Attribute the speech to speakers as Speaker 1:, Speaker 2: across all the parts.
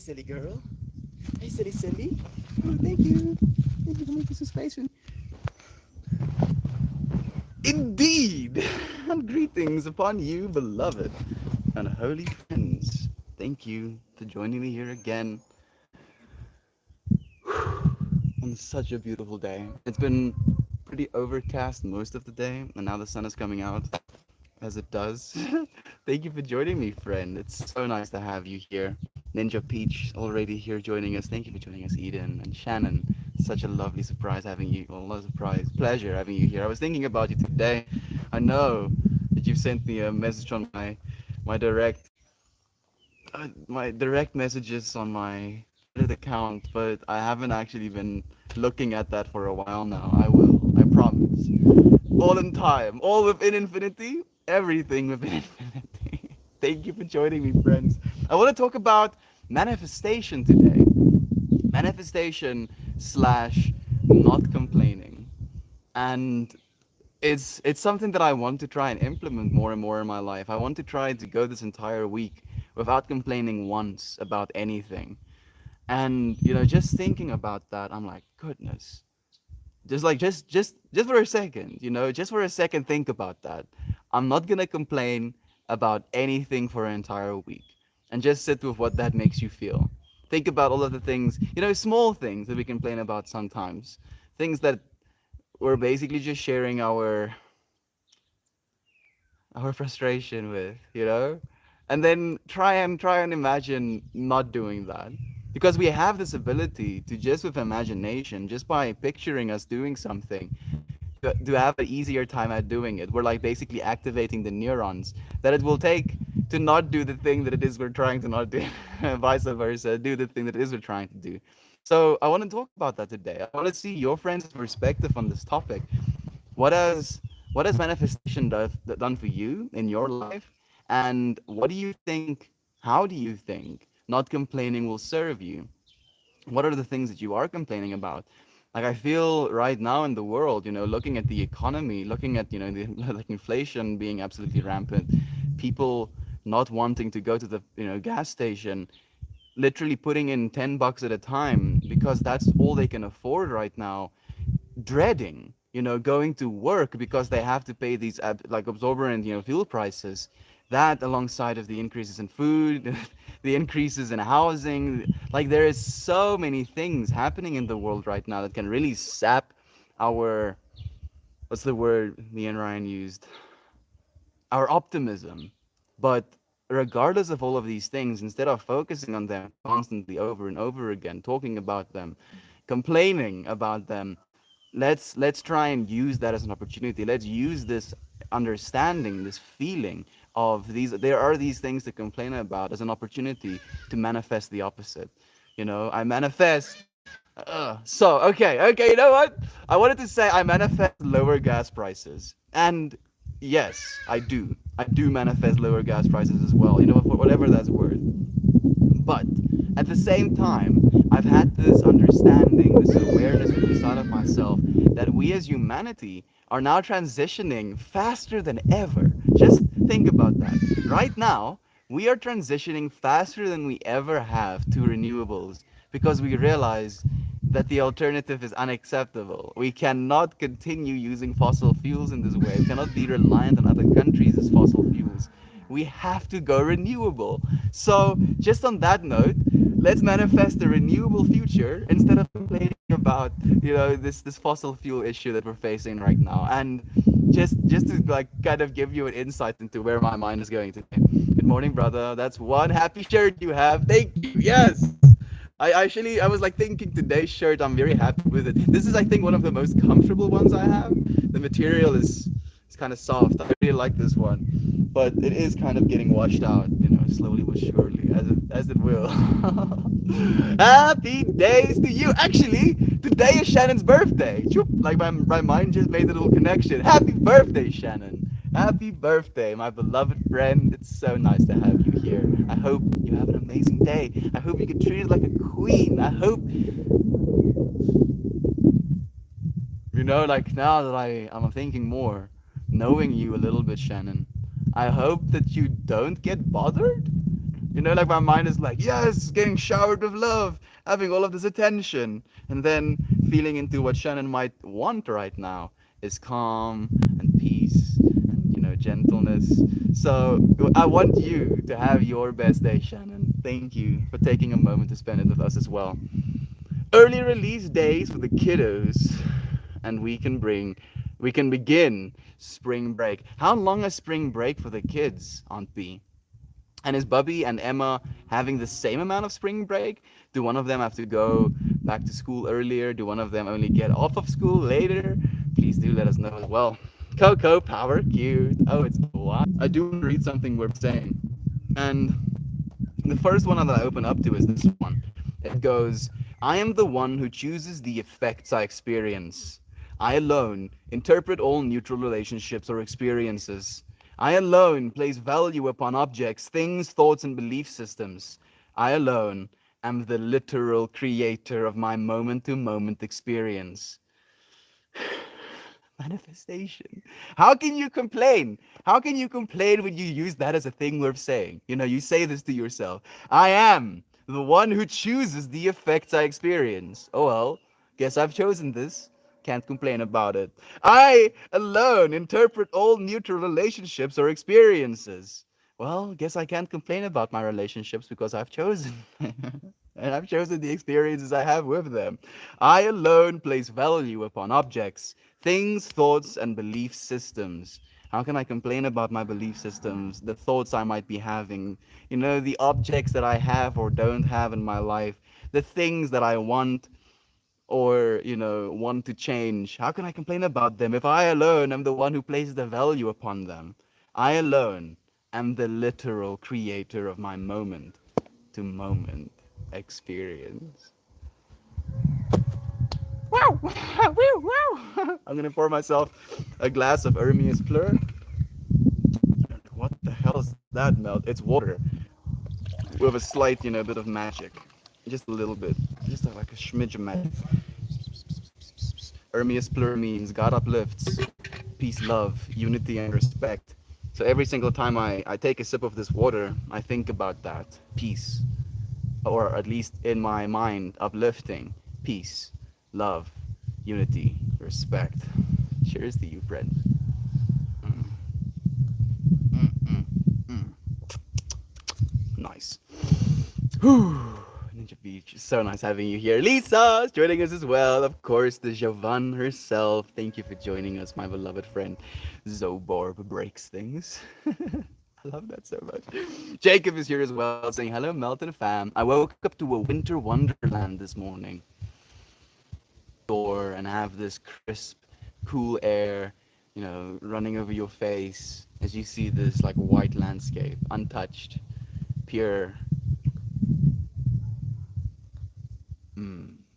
Speaker 1: silly girl. Hey, silly, silly. Oh, thank you. Thank you for making some space. Indeed! And greetings upon you, beloved and holy friends. Thank you for joining me here again on such a beautiful day. It's been pretty overcast most of the day, and now the sun is coming out as it does. Thank you for joining me, friend. It's so nice to have you here. Ninja Peach already here joining us. Thank you for joining us, Eden and Shannon. Such a lovely surprise having you. Well, not a surprise, pleasure having you here. I was thinking about you today. I know that you sent me a message on my direct my direct messages on my Reddit account, but I haven't actually been looking at that for a while now. I will. I promise. All in time, all within infinity, everything within infinity. Thank you for joining me, friends. I want to talk about manifestation today. Manifestation slash not complaining. And it's something that I want to try and implement more and more in my life. I want to try to go this entire week without complaining once about anything. And just thinking about that, I'm like, goodness, just for a second, just for a second, think about that. I'm not gonna complain about anything for an entire week, and just sit with what that makes you feel. Think about all of the things, small things that we complain about sometimes, things that we're basically just sharing our frustration with, and then try and imagine not doing that, because we have this ability to, just with imagination, just by picturing us doing something, to have an easier time at doing it. We're like basically activating the neurons that it will take to not do the thing that it is we're trying to not do, and vice versa, do the thing that it is we're trying to do. So I want to talk about that today. I want to see your friends' perspective on this topic. What has what has manifestation done for you in your life, and what do you think? How do you think not complaining will serve you? What are the things that you are complaining about? Like, I feel right now in the world, looking at the economy, looking at, the like inflation being absolutely rampant, people not wanting to go to the, gas station, literally putting in $10 at a time because that's all they can afford right now, dreading, going to work because they have to pay these like absorbent, fuel prices. That, alongside of the increases in food, the increases in housing, like there is so many things happening in the world right now that can really sap our, what's the word me and Ryan used, our optimism. But regardless of all of these things, instead of focusing on them constantly over and over again, talking about them, complaining about them, let's try and use that as an opportunity. Let's use this understanding, this feeling of these, there are these things to complain about, as an opportunity to manifest the opposite. I manifest. Okay, you know what? I wanted to say I manifest lower gas prices. And yes, I do manifest lower gas prices as well, for whatever that's worth. But at the same time, I've had this understanding, this awareness inside of myself, that we as humanity are now transitioning faster than ever. Just think about that. Right now, we are transitioning faster than we ever have to renewables, because we realize that the alternative is unacceptable. We cannot continue using fossil fuels in this way. We cannot be reliant on other countries as fossil fuels. We have to go renewable. So, just on that note, let's manifest a renewable future instead of complaining about, this fossil fuel issue that we're facing right now. And just to like kind of give you an insight into where my mind is going today. Good morning, brother. That's one happy shirt you have. Thank you. Yes. I was like thinking, today's shirt, I'm very happy with it. This is, I think, one of the most comfortable ones I have. The material is kind of soft. I really like this one, but it is kind of getting washed out, slowly but surely, as it will. Happy days to you. Actually, today is Shannon's birthday. Choop. Like my mind just made a little connection. Happy birthday, Shannon. Happy birthday, my beloved friend. It's so nice to have you here. I hope you have an amazing day. I hope you get treated like a queen. I hope, like, now that I'm thinking more, knowing you a little bit, Shannon, I hope that you don't get bothered You know, like my mind is like, yes, getting showered with love, having all of this attention, and then feeling into what Shannon might want right now is calm and peace and, gentleness. So I want you to have your best day, Shannon. Thank you for taking a moment to spend it with us as well. Early release days for the kiddos, and we can begin spring break. How long is spring break for the kids, Aunt B? And is Bubby and Emma having the same amount of spring break? Do one of them have to go back to school earlier? Do one of them only get off of school later? Please do let us know as well. Coco, power cute. Oh, it's what? I do want to read something we're saying. And the first one that I open up to is this one. It goes, I am the one who chooses the effects I experience. I alone interpret all neutral relationships or experiences. I alone place value upon objects, things, thoughts, and belief systems. I alone am the literal creator of my moment to moment experience. Manifestation. How can you complain? How can you complain when you use that as a thing worth saying? You say this to yourself. I am the one who chooses the effects I experience. Oh well, guess I've chosen this. Can't complain about it. I alone interpret all neutral relationships or experiences. Well, guess I can't complain about my relationships because I've chosen. And I've chosen the experiences I have with them. I alone place value upon objects, things, thoughts, and belief systems. How can I complain about my belief systems, the thoughts I might be having, the objects that I have or don't have in my life, the things that I want or, want to change? How can I complain about them if I alone am the one who places the value upon them? I alone am the literal creator of my moment to moment experience. Wow! Wow! Wow! I'm gonna pour myself a glass of Hermes Plur. What the hell is that melt? It's water with a slight, bit of magic. Just a little bit. Just like a smidge of magic. Hermes Plur means God uplifts, peace, love, unity, and respect. So every single time I take a sip of this water, I think about that. Peace. Or at least in my mind, uplifting, peace, love, unity, respect. Cheers to you, friend. Mm. Mm, mm, mm. Nice. Whew. Ninja Beach. So nice having you here. Lisa's joining us as well. Of course, the Jovan herself. Thank you for joining us, my beloved friend. Zoborb breaks things. I love that so much. Jacob is here as well, saying, hello, Melton fam. I woke up to a winter wonderland this morning. Door and have this crisp, cool air, running over your face as you see this like white landscape, untouched, pure.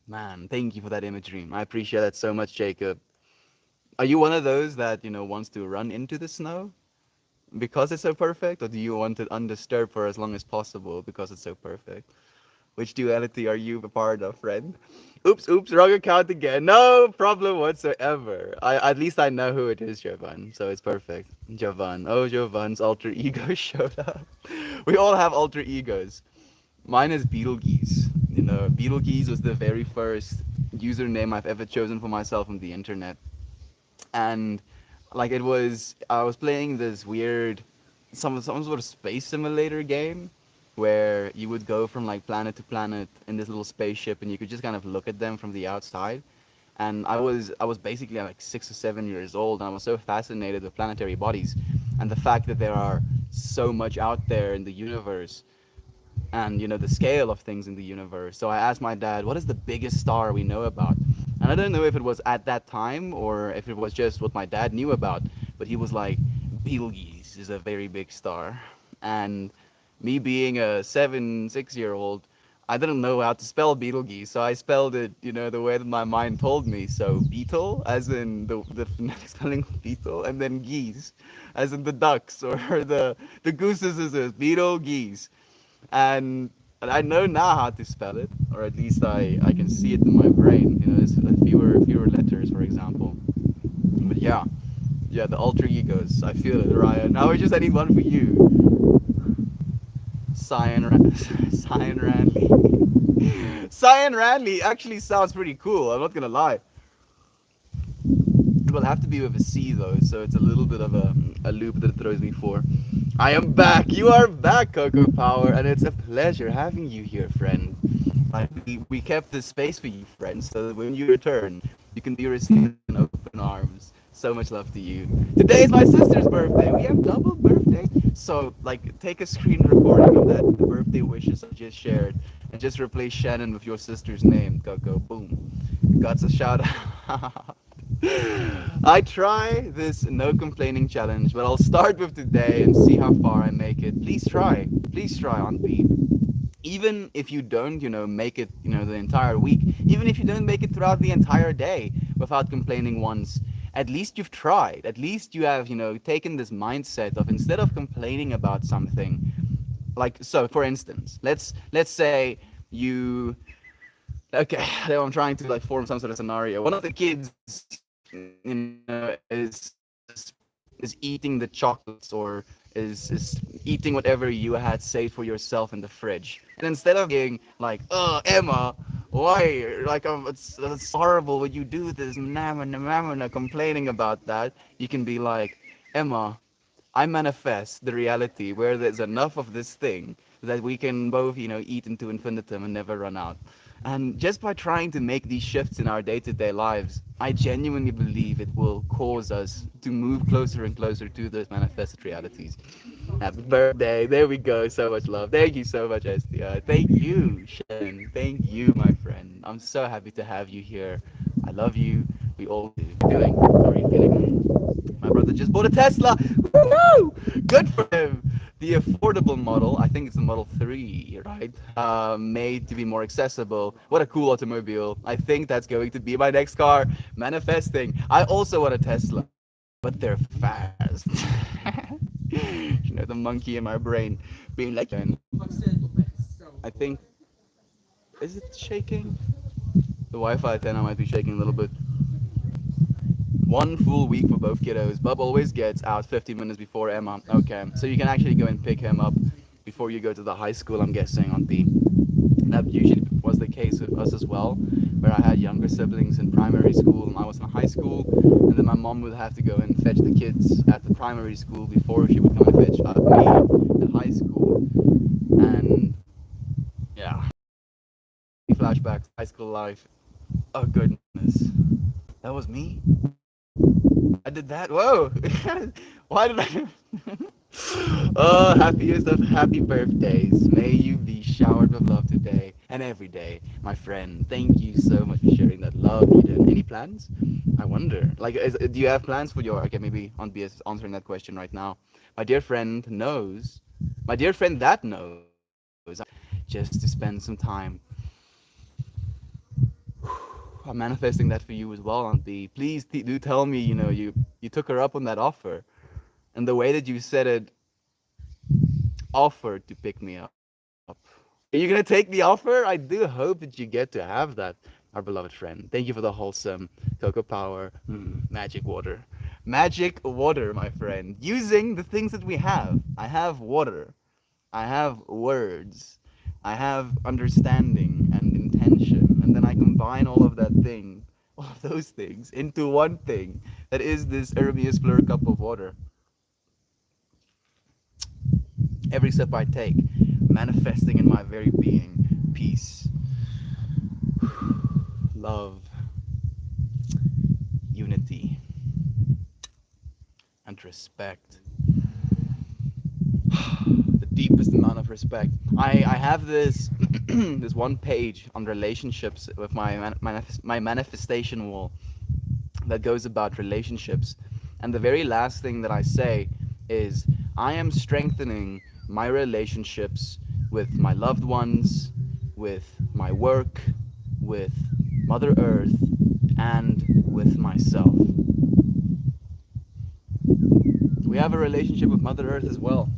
Speaker 1: Man, thank you for that imagery. I appreciate that so much, Jacob. Are you one of those that, wants to run into the snow because it's so perfect, or do you want it undisturbed for as long as possible because it's so perfect? Which duality are you a part of, friend? Oops, wrong account again. No problem whatsoever. At least I know who it is, Jovan, so it's perfect. Jovan. Oh, Jovan's alter ego showed up. We all have alter egos. Mine is Beetlegeese. Beetlegeese was the very first username I've ever chosen for myself on the internet. And like I was playing this weird some sort of space simulator game where you would go from like planet to planet in this little spaceship and you could just kind of look at them from the outside. And I was basically like 6 or 7 years old, and I was so fascinated with planetary bodies and the fact that there are so much out there in the universe, and the scale of things in the universe. So I asked my dad, what is the biggest star we know about? And I don't know if it was at that time or if it was just what my dad knew about, but he was like, Betelgeuse is a very big star. And me being a 6 year old, I didn't know how to spell Betelgeuse, so I spelled it, the way that my mind told me. So beetle, as in the phonetic spelling of beetle, and then geese, as in the ducks or the gooses, is beetle geese. And I know now how to spell it, or at least I can see it in my brain. There's fewer letters, for example. But yeah, the alter egos. I feel it, Ryan. Now I just need one for you. Cyan Randy. Cyan Randy actually sounds pretty cool. I'm not gonna lie. It will have to be with a C though, so it's a little bit of a loop that it throws me for. I am back. You are back, Coco Power, and it's a pleasure having you here, friend. Like we kept this space for you, friend, so that when you return, you can be received in open arms. So much love to you. Today is my sister's birthday. We have double birthday. So like take a screen recording of that the birthday wishes I just shared and just replace Shannon with your sister's name, Coco. Boom. Got a shout out. I try this no complaining challenge, but I'll start with today and see how far I make it. Please try. Please try, Aunt B. Even if you don't, make it, the entire week, even if you don't make it throughout the entire day without complaining once, at least you've tried. At least you have, taken this mindset of instead of complaining about something, like so for instance, let's say you okay, I'm trying to like form some sort of scenario. One of the kids, is eating the chocolates or is eating whatever you had saved for yourself in the fridge. And instead of being like, "Oh, Emma, why? Like, it's horrible when you do this," complaining about that, you can be like, "Emma, I manifest the reality where there's enough of this thing that we can both, eat into infinitum and never run out." And just by trying to make these shifts in our day-to-day lives, I genuinely believe it will cause us to move closer and closer to those manifested realities. Happy birthday. There we go. So much love. Thank you so much, STI. Thank you, Shannon. Thank you, my friend. I'm so happy to have you here. I love you. We all do. Doing. How are you feeling? My brother just bought a Tesla. Woo! Good for him. The affordable model, I think it's the Model 3, right? Made to be more accessible. What a cool automobile. I think that's going to be my next car. Manifesting. I also want a Tesla, but they're fast. The monkey in my brain being like, I think, is it shaking? The Wi-Fi antenna might be shaking a little bit. One full week for both kiddos. Bub always gets out 15 minutes before Emma. Okay, so you can actually go and pick him up before you go to the high school, I'm guessing, on the. That usually was the case with us as well, where I had younger siblings in primary school and I was in high school, and then my mom would have to go and fetch the kids at the primary school before she would come and fetch me at high school. And yeah, flashbacks, high school life. Oh goodness, that was me. I did that. Whoa! Why did I? Oh, happiest of happy birthdays. May you be showered with love today and every day, my friend. Thank you so much for sharing that love, Eden. Any plans? I wonder. Like, do you have plans for your? Okay, maybe Aunt B is answering that question right now. My dear friend knows. My dear friend that knows. Just to spend some time. I'm manifesting that for you as well, Aunt B. Please do tell me, you took her up on that offer, and the way that you said it, offered to pick me up. Are you gonna take the offer? I do hope that you get to have that, our beloved friend. Thank you for the wholesome cocoa power, magic water, my friend. Using the things that we have. I have water. I have words. I have understanding and intention, and then I combine all of those things, into one thing that is this Ermias Blur cup of water. Every step I take, manifesting in my very being peace, love, unity, and respect. The deepest amount of respect. I have this this one page on relationships with my manifestation wall that goes about relationships, and the very last thing that I say is I am strengthening my relationships with my loved ones, with my work, with Mother Earth, and with myself. We have a relationship with Mother Earth as well.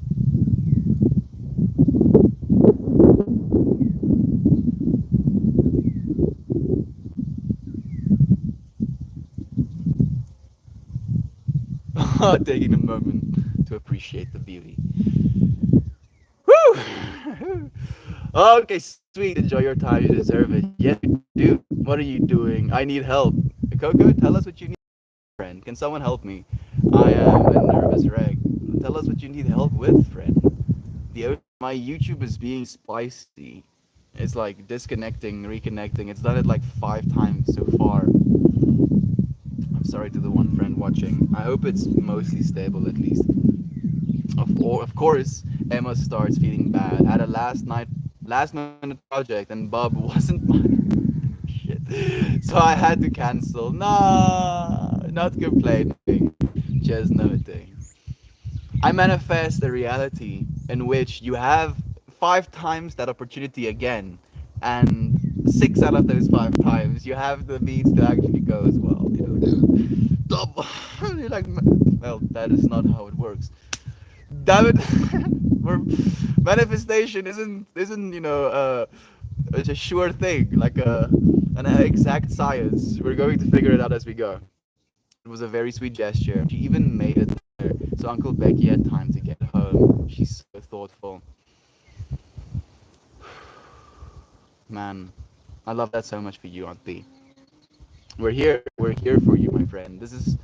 Speaker 1: Taking a moment to appreciate the beauty. Woo! Okay, sweet. Enjoy your time. You deserve it. Yes, you do. What are you doing? I need help. Coco, tell us what you need, friend. Can someone help me? I am a nervous wreck. Tell us what you need help with, friend. My YouTube is being spicy. It's like disconnecting, reconnecting. It's done it like 5 times so far. I'm sorry to the one friend watching. I hope it's mostly stable at least. Of course, Emma starts feeling bad. Had a last minute project, and Bob wasn't mine. Shit. So I had to cancel. Nah, not complaining, just noting. I manifest a reality in which you have 5 times that opportunity again, and 6 out of those 5 times you have the means to actually go as well. Double. You're like, well, that is not how it works. Damn it. We're, manifestation isn't it's a sure thing like an exact science. We're going to figure it out as we go. It was a very sweet gesture. She even made it there, so Uncle Becky had time to get home. She's so thoughtful. Man, I love that so much for you, Aunt B. We're here for you, my friend. This is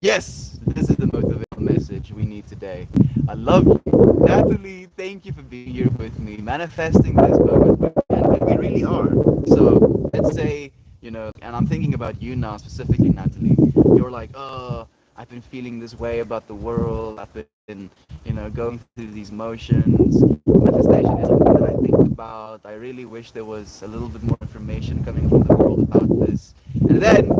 Speaker 1: the motivational message we need today. I love you. Natalie, thank you for being here with me, manifesting this moment with me. And we really are. So let's say, and I'm thinking about you now, specifically, Natalie. You're like, oh, I've been feeling this way about the world. I've been, going through these motions. Manifestation is something that I think about. I really wish there was a little bit more information coming from the world about this. And then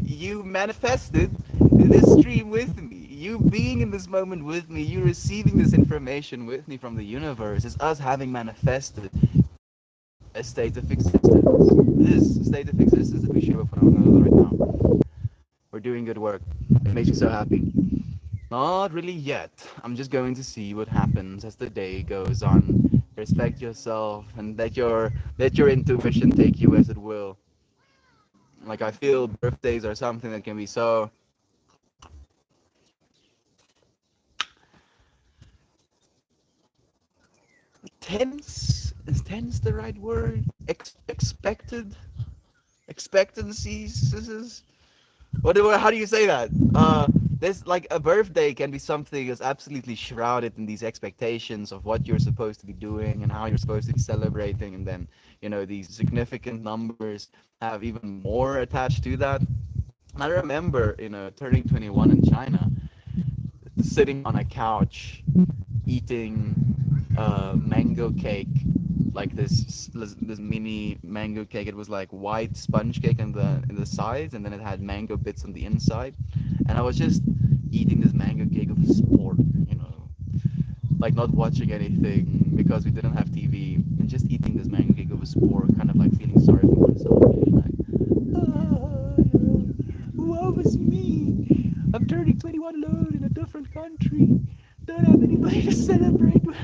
Speaker 1: you manifested this stream with me. You being in this moment with me, you receiving this information with me from the universe, is us having manifested a state of existence. This state of existence that we share with one another right now. We're doing good work. It makes me so happy. Not really yet. I'm just going to see what happens as the day goes on. Respect yourself and let your intuition take you as it will. Like I feel birthdays are something that can be so tense. Is tense the right word? Expected? Expectancies? This is how do you say that? This like a birthday can be something that's absolutely shrouded in these expectations of what you're supposed to be doing and how you're supposed to be celebrating, and then these significant numbers have even more attached to that. And I remember, turning 21 in China, sitting on a couch eating mango cake, like this mini mango cake. It was like white sponge cake in the sides, and then it had mango bits on the inside. And I was just eating this mango cake of sport, like not watching anything because we didn't have TV, and just eating this mango cake of sport, kind of like feeling sorry for myself, being like, woe is me. I'm turning 21 alone in a different country. Don't have anybody to celebrate with.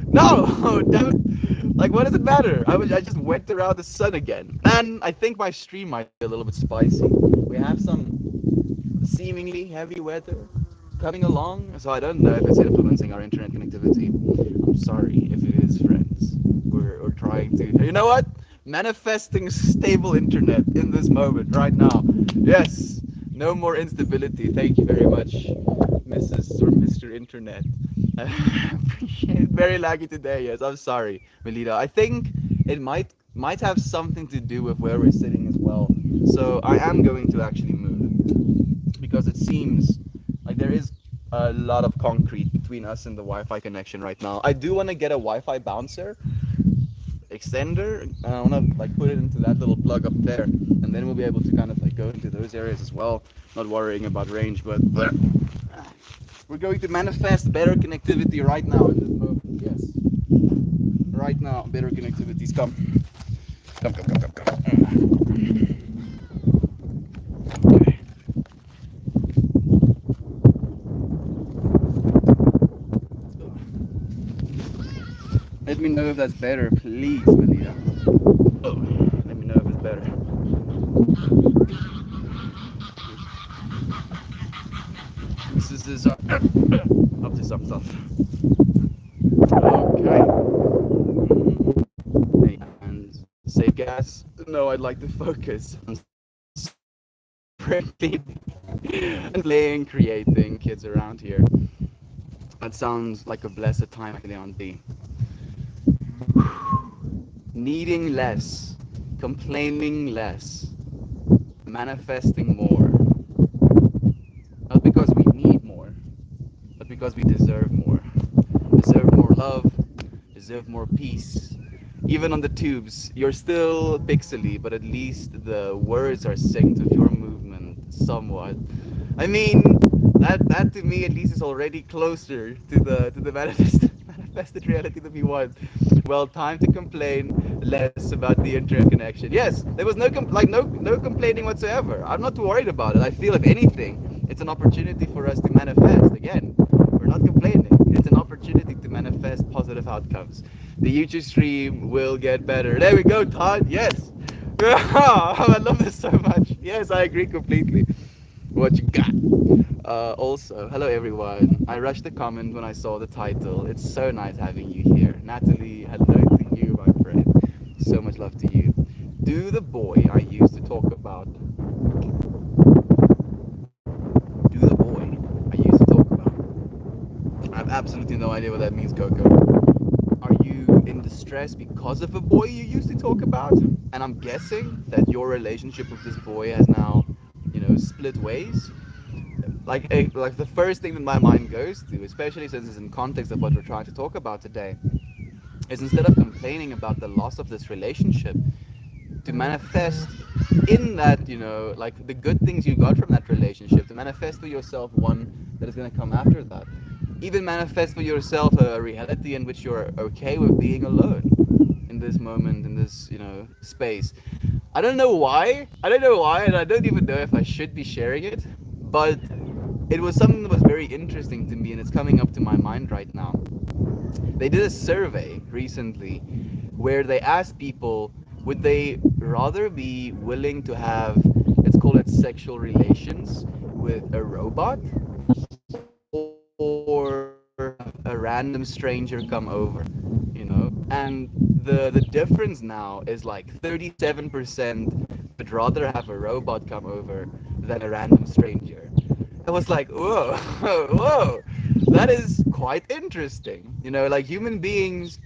Speaker 1: No, don't. Like, what does it matter? I just went around the sun again. And I think my stream might be a little bit spicy. We have some seemingly heavy weather coming along, so I don't know if it's influencing our internet connectivity. I'm sorry if it is, friends. We're trying to. You know what? Manifesting stable internet in this moment right now. Yes, no more instability. Thank you very much, Mrs. or Mr. Internet. I appreciate it. Very laggy today. Yes, I'm sorry, Melita. I think it might have something to do with where we're sitting as well. So I am going to actually move because it seems like there is a lot of concrete between us and the Wi-Fi connection right now. I do want to get a Wi-Fi bouncer extender, and I want to like put it into that little plug up there, and then we'll be able to kind of like go into those areas as well, not worrying about range. But we're going to manifest better connectivity right now in this moment. Yes, right now, better connectivities. Come. Okay. Let me know if that's better, please, Melita. Oh, let me know if it's better. This is up to some stuff. Okay. And save gas. No, I'd like to focus on sprinkling and playing, creating kids around here. That sounds like a blessed time actually on the needing less, complaining less, manifesting more. Not because we need more, but because we deserve more. Deserve more love, deserve more peace. Even on the tubes, you're still pixely, but at least the words are synced with your movement somewhat. I mean, that to me at least is already closer to the manifested reality that we want. Well, time to complain less about the internet connection. Yes, there was no complaining whatsoever. I'm not too worried about it. I feel if anything, it's an opportunity for us to manifest again. We're not complaining. It's an opportunity to manifest positive outcomes. The YouTube stream will get better. There we go, Todd. Yes. I love this so much. Yes, I agree completely. What you got? Also, hello everyone. I rushed the comment when I saw the title. It's so nice having you here. Natalie, hello to you, my friend. So much love to you. Do the boy I used to talk about. Do the boy I used to talk about. I have absolutely no idea what that means, Coco. Are you in distress because of a boy you used to talk about? And I'm guessing that your relationship with this boy has now, split ways. Like the first thing that my mind goes to, especially since it's in context of what we're trying to talk about today, is instead of complaining about the loss of this relationship, to manifest in that, like the good things you got from that relationship, to manifest for yourself one that is going to come after that. Even manifest for yourself a reality in which you're okay with being alone in this moment, in this, space. I don't know why. I don't know why, and I don't even know if I should be sharing it, but it was something that was very interesting to me, and it's coming up to my mind right now. They did a survey recently where they asked people would they rather be willing to have, let's call it sexual relations with a robot, or have a random stranger come over, and the difference now is like 37% would rather have a robot come over than a random stranger. I was like, whoa, whoa, that is quite interesting. Like human beings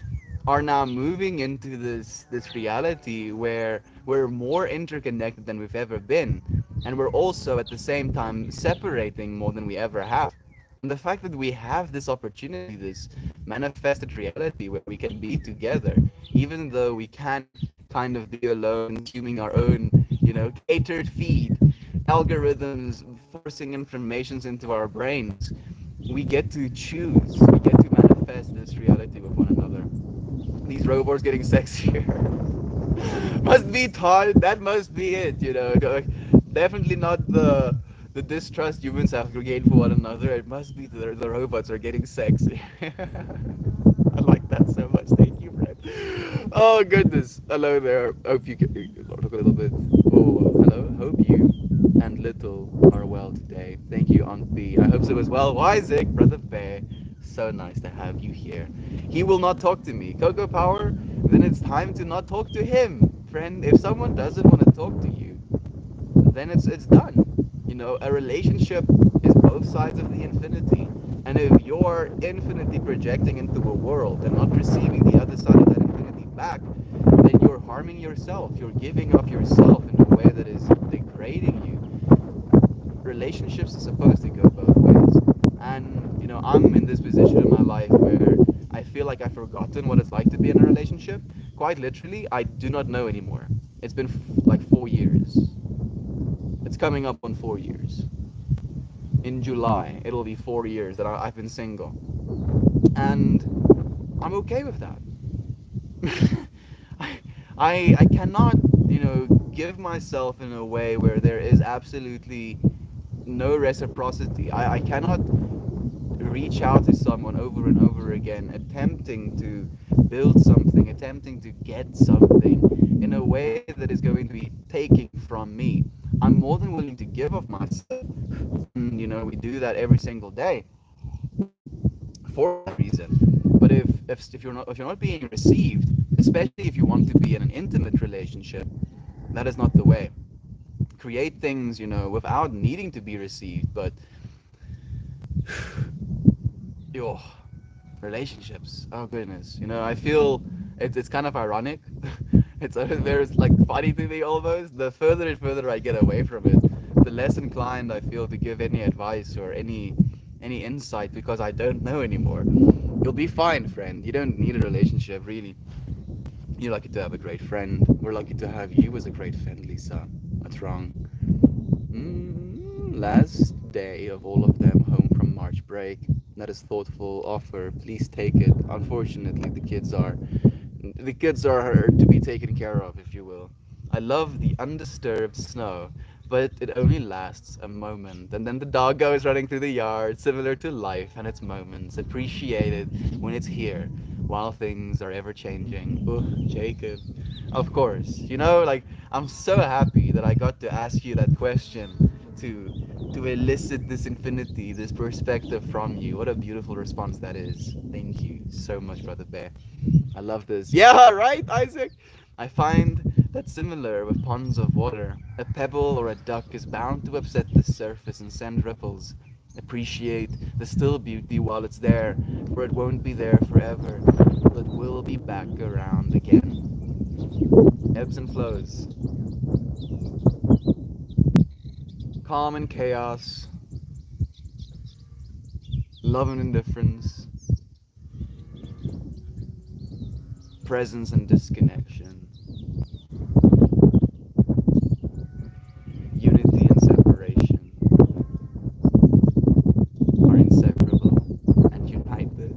Speaker 1: are now moving into this reality where we're more interconnected than we've ever been, and we're also at the same time separating more than we ever have. And the fact that we have this opportunity, this manifested reality where we can be together, even though we can't kind of be alone, consuming our own, catered feed, algorithms forcing informations into our brains, we get to choose, we get to manifest this reality with one another. These robots getting sexier. Must be Todd. That must be it. Definitely not the distrust humans have gained for one another. It must be the robots are getting sexy. I like that so much. Thank you, Fred. Oh goodness. Hello there. Hope you can talk a little bit. Oh, hello. Hope you and Little are well today. Thank you, Aunt B. I hope so as well. Isaac, Brother Bear. So nice to have you here. He will not talk to me. Coco Power, then it's time to not talk to him. Friend, if someone doesn't want to talk to you, then it's done. A relationship is both sides of the infinity. And if you're infinitely projecting into a world and not receiving the other side of that infinity back, then you're harming yourself. You're giving up yourself in a way that is degrading you. Relationships are supposed to go both ways. And, I'm in this position in my life where I feel like I've forgotten what it's like to be in a relationship. Quite literally, I do not know anymore. It's been like 4 years. It's coming up on 4 years. In July, it'll be 4 years that I've been single. And I'm okay with that. I, I cannot, give myself in a way where there is absolutely no reciprocity. I cannot reach out to someone over and over again, attempting to build something, attempting to get something in a way that is going to be taking from me. I'm more than willing to give of myself. And, we do that every single day for that reason. But if you're not being received, especially if you want to be in an intimate relationship, that is not the way. Create things, without needing to be received. But yo, relationships. Oh goodness. I feel it's kind of ironic. There's like funny to me almost. The further and further I get away from it, the less inclined I feel to give any advice or any insight because I don't know anymore. You'll be fine, friend. You don't need a relationship, really. You're lucky to have a great friend. We're lucky to have you as a great friend, Lisa. What's wrong? Last day of all of them home from March break. That is thoughtful offer. Please take it. Unfortunately, the kids are to be taken care of, if you will. I love the undisturbed snow, but it only lasts a moment, and then the dog goes running through the yard, similar to life and its moments. Appreciate it when it's here, while things are ever changing. Ugh, Jacob. Of course. Like, I'm so happy that I got to ask you that question to elicit this infinity, this perspective from you. What a beautiful response that is. Thank you so much, Brother Bear. I love this. Yeah, right, Isaac? I find that similar with ponds of water. A pebble or a duck is bound to upset the surface and send ripples. Appreciate the still beauty while it's there, for it won't be there forever, but will be back around again. Ebbs and flows, calm and chaos, love and indifference, presence and disconnection, unity and separation are inseparable and united.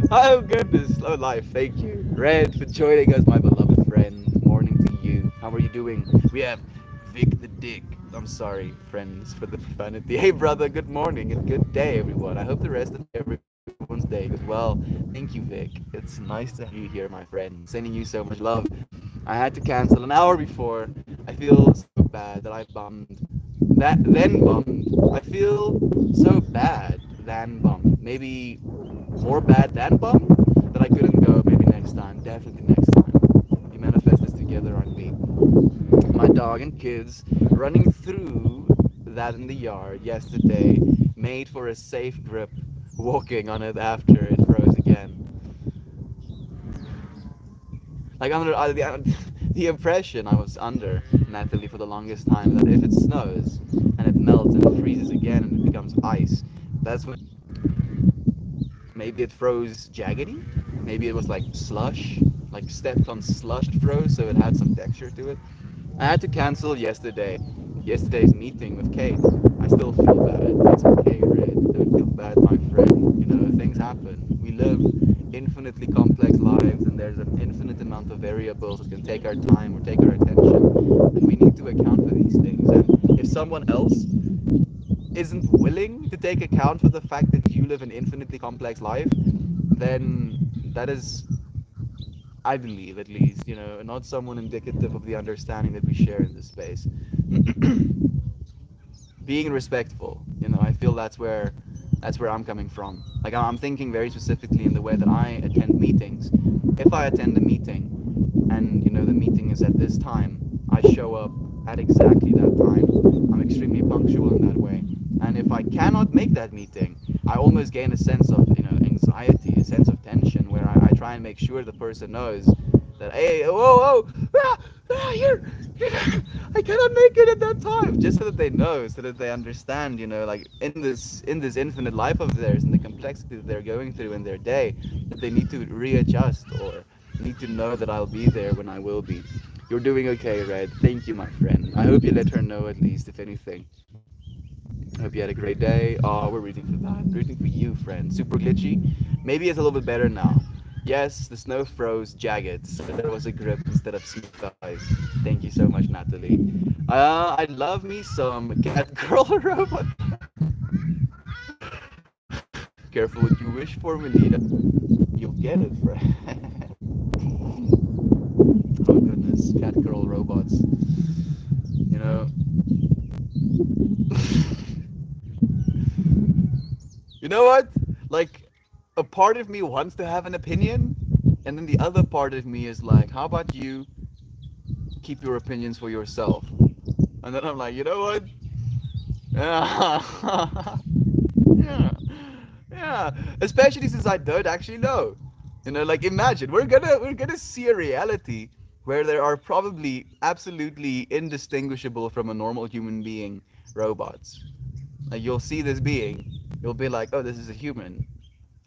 Speaker 1: Oh goodness, oh life, thank you. Red for joining us, my beloved friend. Morning to you. How are you doing? We have Vic the Dick. I'm sorry, friends, for the profanity. Hey brother, good morning and good day everyone. I hope the rest of everyone's day goes well. Thank you, Vic. It's nice to have you here, my friend. Sending you so much love. I had to cancel an hour before. I feel so bad that I bummed. That then bummed. I feel so bad than bummed. Maybe more bad than bummed that I couldn't go. Maybe next time. Definitely next time. We manifest this together, aren't we? My dog and kids running through that in the yard yesterday made for a safe grip walking on it after it froze again. Like under the impression I was under, Natalie, for the longest time, that if it snows and it melts and it freezes again and it becomes ice, that's when maybe it froze jaggedy. Maybe it was like slush, like stepped on slush froze, so it had some texture to it. I had to cancel yesterday's meeting with Kate. I still feel bad. It's okay, Red. Don't feel bad, my friend. Things happen. We live infinitely complex lives, and there's an infinite amount of variables that can take our time or take our attention, and we need to account for these things. And if someone else isn't willing to take account for the fact that you live an infinitely complex life, then that is, I believe at least, not someone indicative of the understanding that we share in this space. Being respectful, I feel that's where I'm coming from. Like, I'm thinking very specifically in the way that I attend meetings. If I attend a meeting and the meeting is at this time, I show up at exactly that time. I'm extremely punctual in that way. And if I cannot make that meeting, I almost gain a sense of anxiety, a sense of tension, where I try and make sure the person knows that, hey, whoa, here, I cannot make it at that time, just so that they know, so that they understand, like in this infinite life of theirs and the complexity that they're going through in their day, that they need to readjust or need to know that I'll be there when I will be. You're doing okay, Red. Thank you, my friend. I hope you let her know at least, if anything. Hope you had a great day. Oh, we're rooting for that. Rooting for you, friend. Super glitchy. Maybe it's a little bit better now. Yes, the snow froze jagged, so there was a grip instead of smooth ice. Thank you so much, Natalie. I love me some cat girl robot. Careful what you wish for, Melita. You'll get it, friend. Oh goodness, cat girl robots. You know. You know what? Like, a part of me wants to have an opinion, and then the other part of me is like, how about you keep your opinions for yourself? And then I'm like, you know what? Yeah. Yeah. Yeah. Especially since I don't actually know. You know, like imagine we're gonna see a reality where there are probably absolutely indistinguishable from a normal human being robots. Like you'll see this being, you'll be like, oh, this is a human.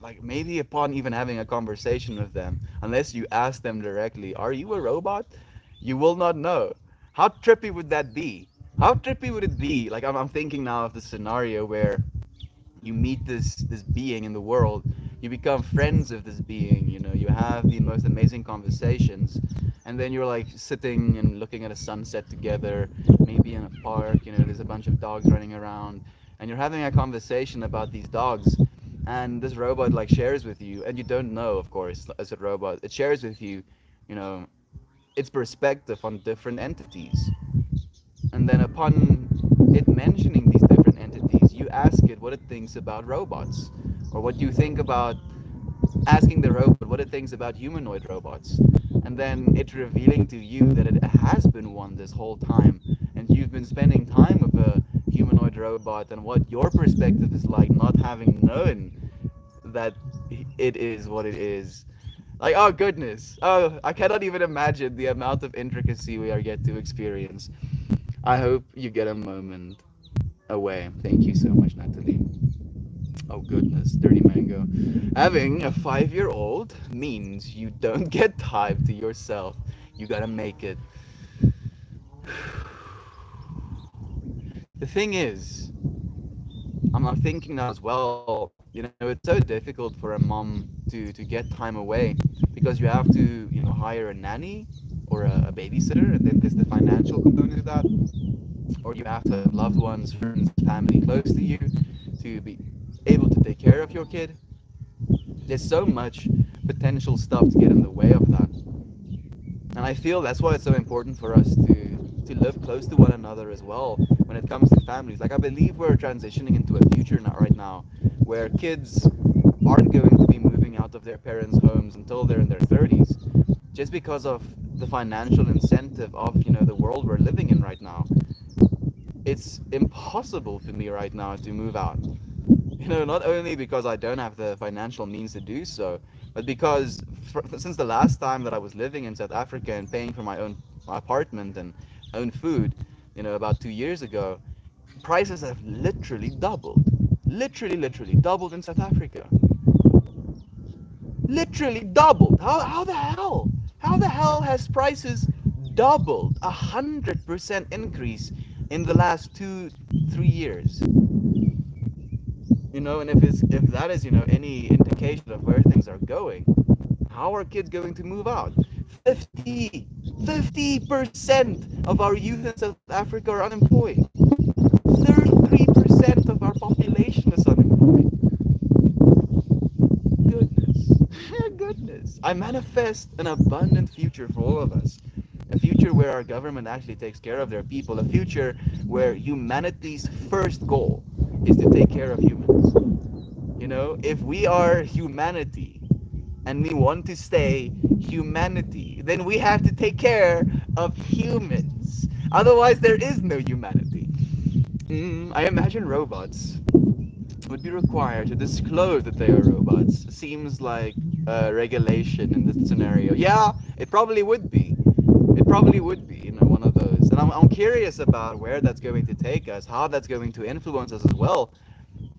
Speaker 1: Like maybe upon even having a conversation with them, unless you ask them directly, are you a robot? You will not know. How trippy would that be? How trippy would it be? Like I'm thinking now of the scenario where you meet this being in the world, you become friends of this being, you know, you have the most amazing conversations, and then you're like sitting and looking at a sunset together, maybe in a park, you know, there's a bunch of dogs running around, and you're having a conversation about these dogs, and this robot like shares with you, and you don't know, of course, as a robot, it shares with you, you know, its perspective on different entities. And then upon it mentioning these different entities, you ask it what it thinks about robots, or what you think about asking the robot what it thinks about humanoid robots. And then it revealing to you that it has been one this whole time, and you've been spending time with a humanoid robot, and what your perspective is like not having known that it is what it is. Like, oh goodness. Oh, I cannot even imagine the amount of intricacy we are yet to experience. I hope you get a moment away. Thank you so much, Natalie. Oh goodness, Dirty Mango. Having a 5-year old means you don't get time to yourself. You gotta make it. The thing is, I'm thinking now as well, you know, it's so difficult for a mom to get time away because you have to, you know, hire a nanny or a babysitter, and then there's the financial component of that, or you have to have loved ones, friends, family close to you to be able to take care of your kid. There's so much potential stuff to get in the way of that. And I feel that's why it's so important for us to live close to one another as well when it comes to families. Like I believe we're transitioning into a future now, right now, where kids aren't going to be moving out of their parents' homes until they're in their 30s, just because of the financial incentive of, you know, the world we're living in right now. It's impossible for me right now to move out. You know, not only because I don't have the financial means to do so, but because since the last time that I was living in South Africa and paying for my own apartment and own food, you know, about 2 years ago, prices have literally doubled. Literally doubled in South Africa. Literally doubled. How the hell? How the hell has prices doubled? 100% increase in the last 2 3 years. You know, and if that is, you know, any indication of where things are going, how are kids going to move out? 50% of our youth in South Africa are unemployed. 33% of our population is unemployed. Goodness. Goodness. I manifest an abundant future for all of us. A future where our government actually takes care of their people. A future where humanity's first goal is to take care of humans. You know, if we are humanity and we want to stay humanity, then we have to take care of humans. Otherwise, there is no humanity. I imagine robots would be required to disclose that they are robots. Seems like a regulation in this scenario. Yeah, it probably would be. It probably would be, you know, one of those. And I'm curious about where that's going to take us, how that's going to influence us as well.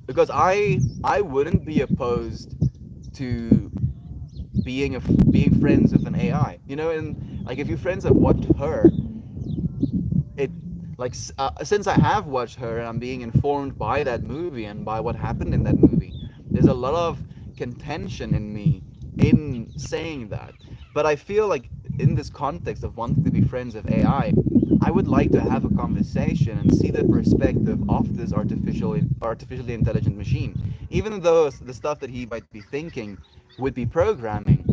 Speaker 1: Because I wouldn't be opposed to being friends with an AI. You know, and like if you friends have watched her, it like since I have watched her and I'm being informed by that movie and by what happened in that movie, there's a lot of contention in me in saying that. But I feel like in this context of wanting to be friends with I would like to have a conversation and see the perspective of this artificially intelligent machine. Even though the stuff that he might be thinking would be programming,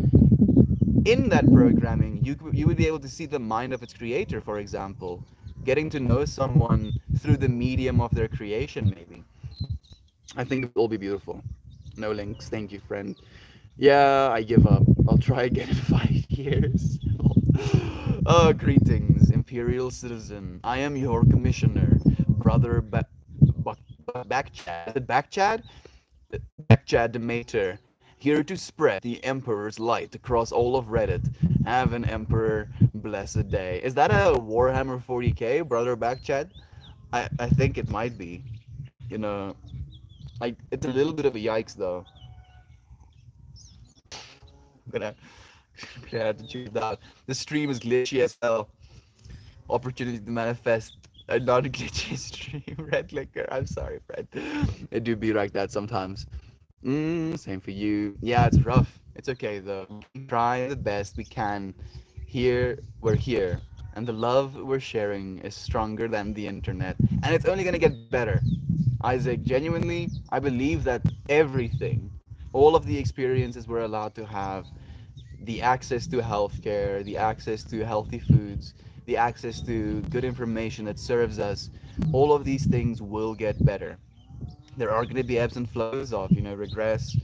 Speaker 1: in that programming, you would be able to see the mind of its creator, for example, getting to know someone through the medium of their creation, maybe. I think it would all be beautiful. No links. Thank you, friend. Yeah, I give up. I'll try again in 5 years. Oh, greetings, Imperial Citizen. I am your commissioner, brother Backchad. Is it Backchad? Backchad the Mater. Here to spread the Emperor's light across all of Reddit. Have an Emperor blessed day. Is that a Warhammer 40k, brother Backchad? I think it might be. You know, it's a little bit of a yikes though. I'm gonna have to choose that. The stream is glitchy as hell. Opportunity to manifest a non-glitchy stream. Red liquor. I'm sorry, Fred. It do be like that sometimes. Same for you. Yeah, it's rough. It's okay though. We keep trying the best we can. Here, we're here. And the love we're sharing is stronger than the internet. And it's only gonna get better. Isaac, genuinely, I believe that everything, all of the experiences we're allowed to have, the access to healthcare, the access to healthy foods, the access to good information that serves us, all of these things will get better. There are going to be ebbs and flows of, regress,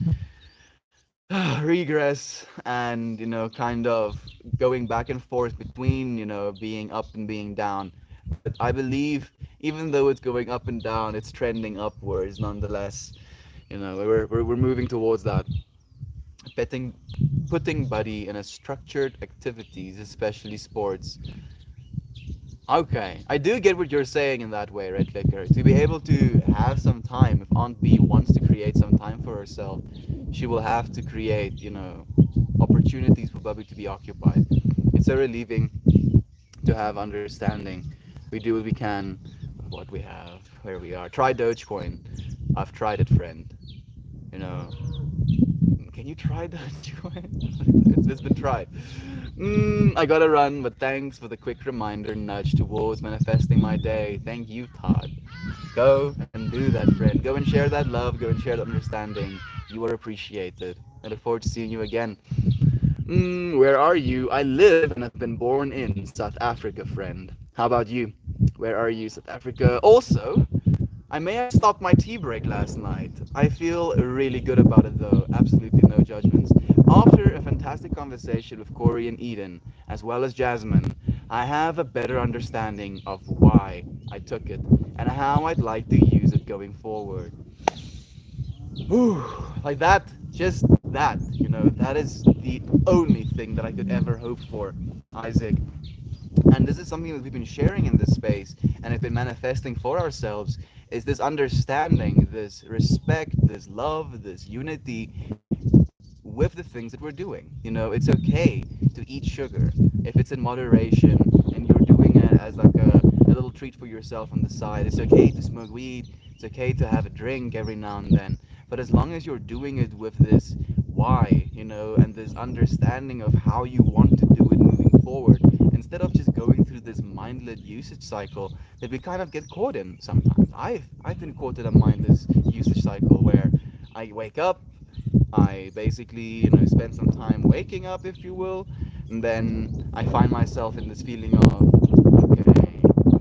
Speaker 1: regress, and, kind of going back and forth between, being up and being down. But I believe, even though it's going up and down, it's trending upwards nonetheless. We're moving towards that. Putting, putting Buddy in a structured activities, especially sports. Okay, I do get what you're saying in that way, Red Clicker. To be able to have some time, if Aunt B wants to create some time for herself, she will have to create, opportunities for Bubby to be occupied. It's so relieving to have understanding. We do what we can with what we have, where we are. Try Dogecoin. I've tried it, friend. You know, can you try Dogecoin? It's been tried. I gotta run, but thanks for the quick reminder nudge towards manifesting my day. Thank you, Todd. Go and do that, friend. Go and share that love. Go and share that understanding. You are appreciated. I look forward to seeing you again. Where are you? I live and have been born in South Africa, friend. How about you? Where are you, South Africa? Also, I may have stopped my tea break last night. I feel really good about it though. Absolutely no judgments. After a fantastic conversation with Corey and Eden, as well as Jasmine, I have a better understanding of why I took it and how I'd like to use it going forward. Whew, like that, just that, that is the only thing that I could ever hope for, Isaac. And this is something that we've been sharing in this space and have been manifesting for ourselves is this understanding, this respect, this love, this unity with the things that we're doing. It's okay to eat sugar if it's in moderation and you're doing it as like a little treat for yourself on the side. It's okay to smoke weed. It's okay to have a drink every now and then. But as long as you're doing it with this why, and this understanding of how you want to do it moving forward, instead of just going through this mindless usage cycle that we kind of get caught in sometimes. I've been caught in a mindless usage cycle where I wake up, I basically, spend some time waking up, if you will, and then I find myself in this feeling of, okay,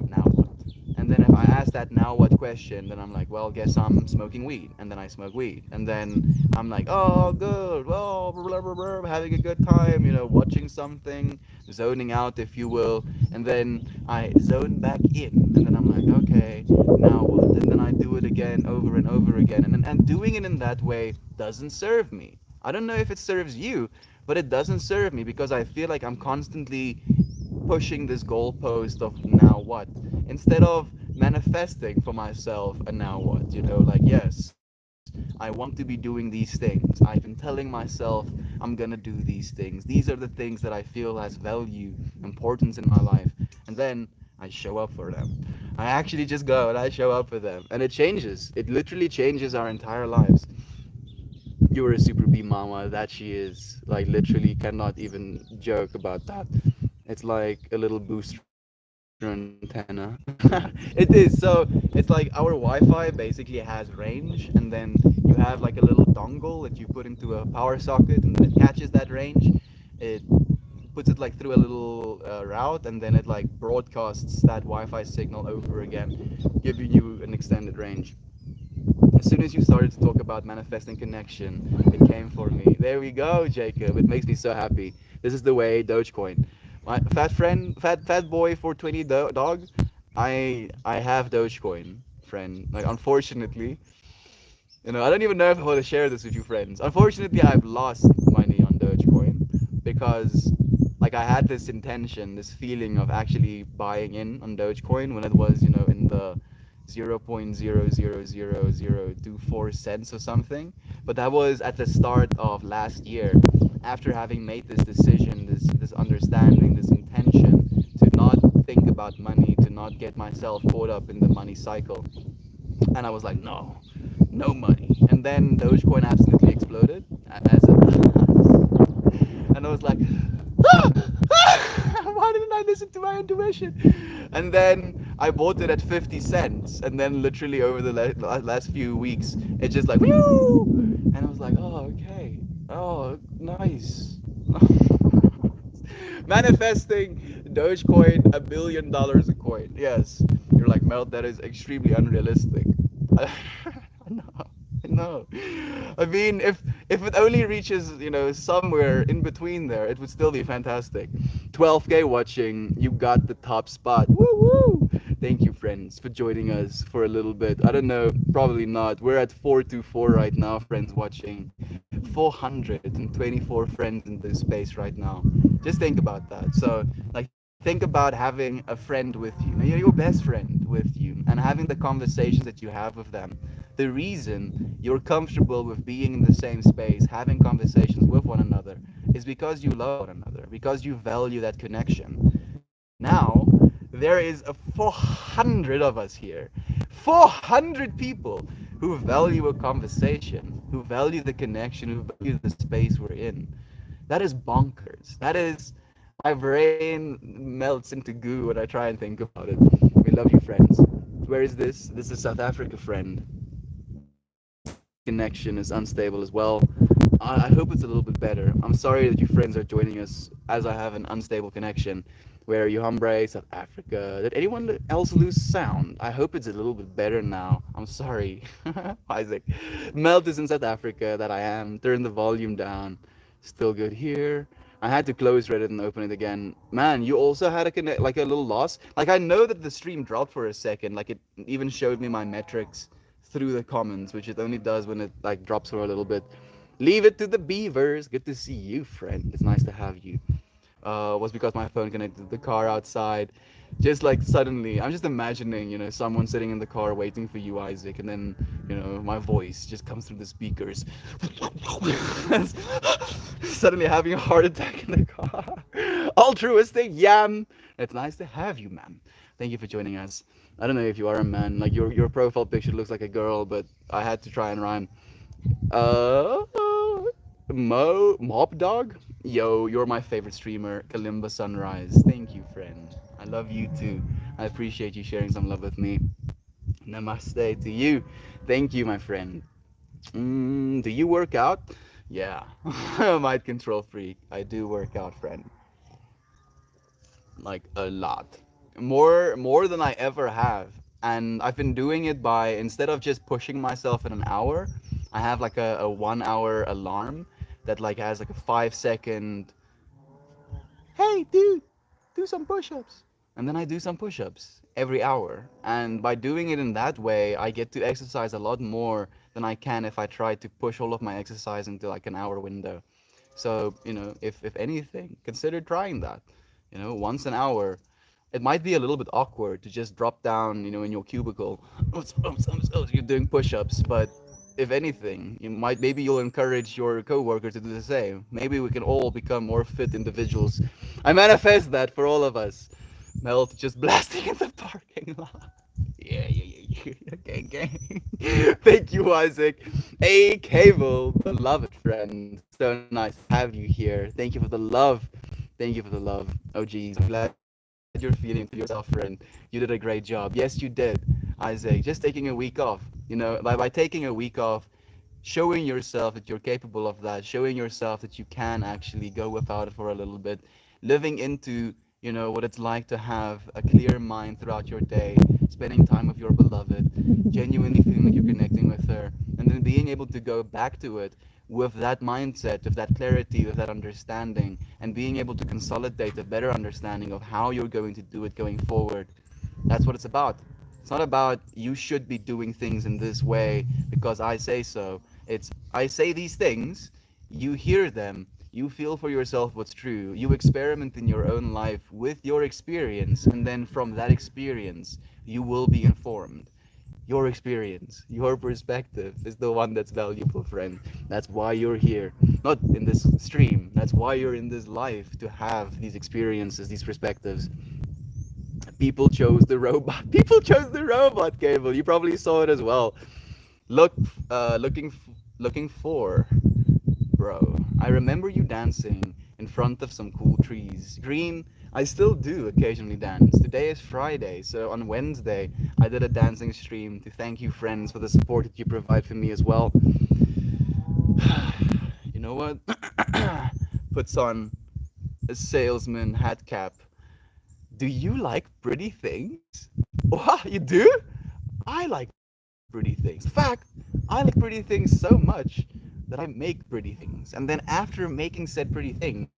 Speaker 1: now what? And then if I ask that now what question, then I'm like, well, guess I'm smoking weed, and then I smoke weed, and then I'm like, oh, good, well, blah, blah, blah, having a good time, watching something, zoning out, if you will, and then I zone back in, and then I'm like, okay, now what? And then I do it again over and over again, and doing it in that way doesn't serve me. I don't know if it serves you, but it doesn't serve me because I feel like I'm constantly pushing this goalpost of now what instead of manifesting for myself a now what, like yes, I want to be doing these things. I've been telling myself I'm gonna do these things. These are the things that I feel has value, importance in my life, and then I show up for them. I actually just go and I show up for them, and it changes. It literally changes our entire lives. You were a super bee mama, that she is. Like, literally cannot even joke about that. It's like a little booster antenna. It is. So it's like our Wi-Fi basically has range, and then you have like a little dongle that you put into a power socket, and then it catches that range. It puts it like through a little route, and then it like broadcasts that Wi-Fi signal over again, giving you an extended range. As soon as you started to talk about manifesting connection, it came for me. There we go, Jacob. It makes me so happy. This is the way, Dogecoin. My fat friend, fat boy for 20 dog. I have Dogecoin, friend. Like unfortunately, I don't even know if I want to share this with you, friends. Unfortunately, I've lost money on Dogecoin because, like, I had this intention, this feeling of actually buying in on Dogecoin when it was, in the 0.0000024 cents or something. But that was at the start of last year, after having made this decision, this understanding, this intention to not think about money, to not get myself caught up in the money cycle. And I was like, no, no money. And then Dogecoin absolutely exploded as it and I was like, ah, why didn't I listen to my intuition? And then I bought it at 50 cents. And then literally over the last few weeks, it just like, whew! And I was like, oh, okay. Oh, nice. Manifesting Dogecoin, $1 billion a coin. Yes. You're like, Mel, that is extremely unrealistic. I know. I know. I mean, if it only reaches, somewhere in between there, it would still be fantastic. 12K watching, you got the top spot. Woo woo! Thank you, friends, for joining us for a little bit. I don't know, probably not. We're at 424 right now, friends watching. 424 friends in this space right now. Just think about that. So, like, think about having a friend with you, your best friend with you, and having the conversations that you have with them. The reason you're comfortable with being in the same space, having conversations with one another, is because you love one another, because you value that connection. Now, there is a 400 of us here, 400 people who value a conversation, who value the connection, who value the space we're in. That is bonkers. That is, my brain melts into goo when I try and think about it. We love you, friends. Where is this? This is South Africa, friend. Connection is unstable as well. I hope it's a little bit better. I'm sorry that you friends are joining us as I have an unstable connection. Where are you, Humbre, South Africa? Did anyone else lose sound? I hope it's a little bit better now. I'm sorry, Isaac. Melt is in South Africa, that I am. Turn the volume down. Still good here. I had to close Reddit and open it again. Man, you also had a connect, like a little loss. Like I know that the stream dropped for a second. Like it even showed me my metrics through the comments, which it only does when it like drops for a little bit. Leave it to the beavers. Good to see you, friend. It's nice to have you. Was because my phone connected to the car outside. Just like suddenly, I'm just imagining, someone sitting in the car waiting for you, Isaac, and then, my voice just comes through the speakers. Suddenly having a heart attack in the car. Altruistic yam. It's nice to have you, man. Thank you for joining us. I don't know if you are a man. Like your profile picture looks like a girl, but I had to try and rhyme. Uh, Mob Dog? Yo, you're my favorite streamer, Kalimba Sunrise. Thank you, friend. I love you too. I appreciate you sharing some love with me. Namaste to you. Thank you, my friend. Do you work out? Yeah, mind control freak. I do work out, friend. Like a lot, more than I ever have. And I've been doing it by, instead of just pushing myself in an hour, I have like a 1 hour alarm that like has like a 5 second, hey dude, do some push-ups. And then I do some push-ups every hour, and by doing it in that way I get to exercise a lot more than I can if I try to push all of my exercise into like an hour window. So, if anything, consider trying that. Once an hour. It might be a little bit awkward to just drop down, in your cubicle. You're doing push-ups, but if anything, maybe you'll encourage your coworker to do the same. Maybe we can all become more fit individuals. I manifest that for all of us. Melt just blasting in the parking lot. Yeah, yeah, yeah, yeah. Gang, gang. Thank you, Isaac. A Cable, beloved friend. So nice to have you here. Thank you for the love. Thank you for the love. Oh, geez. I'm glad you're feeling into yourself, friend. You did a great job. Yes, you did, Isaac. Just taking a week off. By taking a week off, showing yourself that you're capable of that, showing yourself that you can actually go without it for a little bit, living into You know what it's like to have a clear mind throughout your day, spending time with your beloved, genuinely feeling like you're connecting with her, and then being able to go back to it with that mindset, with that clarity, with that understanding, and being able to consolidate a better understanding of how you're going to do it going forward. That's what it's about. It's not about you should be doing things in this way because I say so. It's I say these things, you hear them, you feel for yourself what's true, you experiment in your own life with your experience, and then from that experience, you will be informed. Your experience, your perspective is the one that's valuable, friend. That's why you're here. Not in this stream. That's why you're in this life to have these experiences, these perspectives. People chose the robot. People chose the robot cable. You probably saw it as well. Look, looking for, bro. I remember you dancing in front of some cool trees. Green. I still do occasionally dance. Today is Friday, so on Wednesday I did a dancing stream to thank you, friends, for the support that you provide for me as well. You know what? Puts on a salesman hat cap. Do you like pretty things? What? You do? I like pretty things. In fact, I like pretty things so much that I make pretty things. And then after making said pretty things,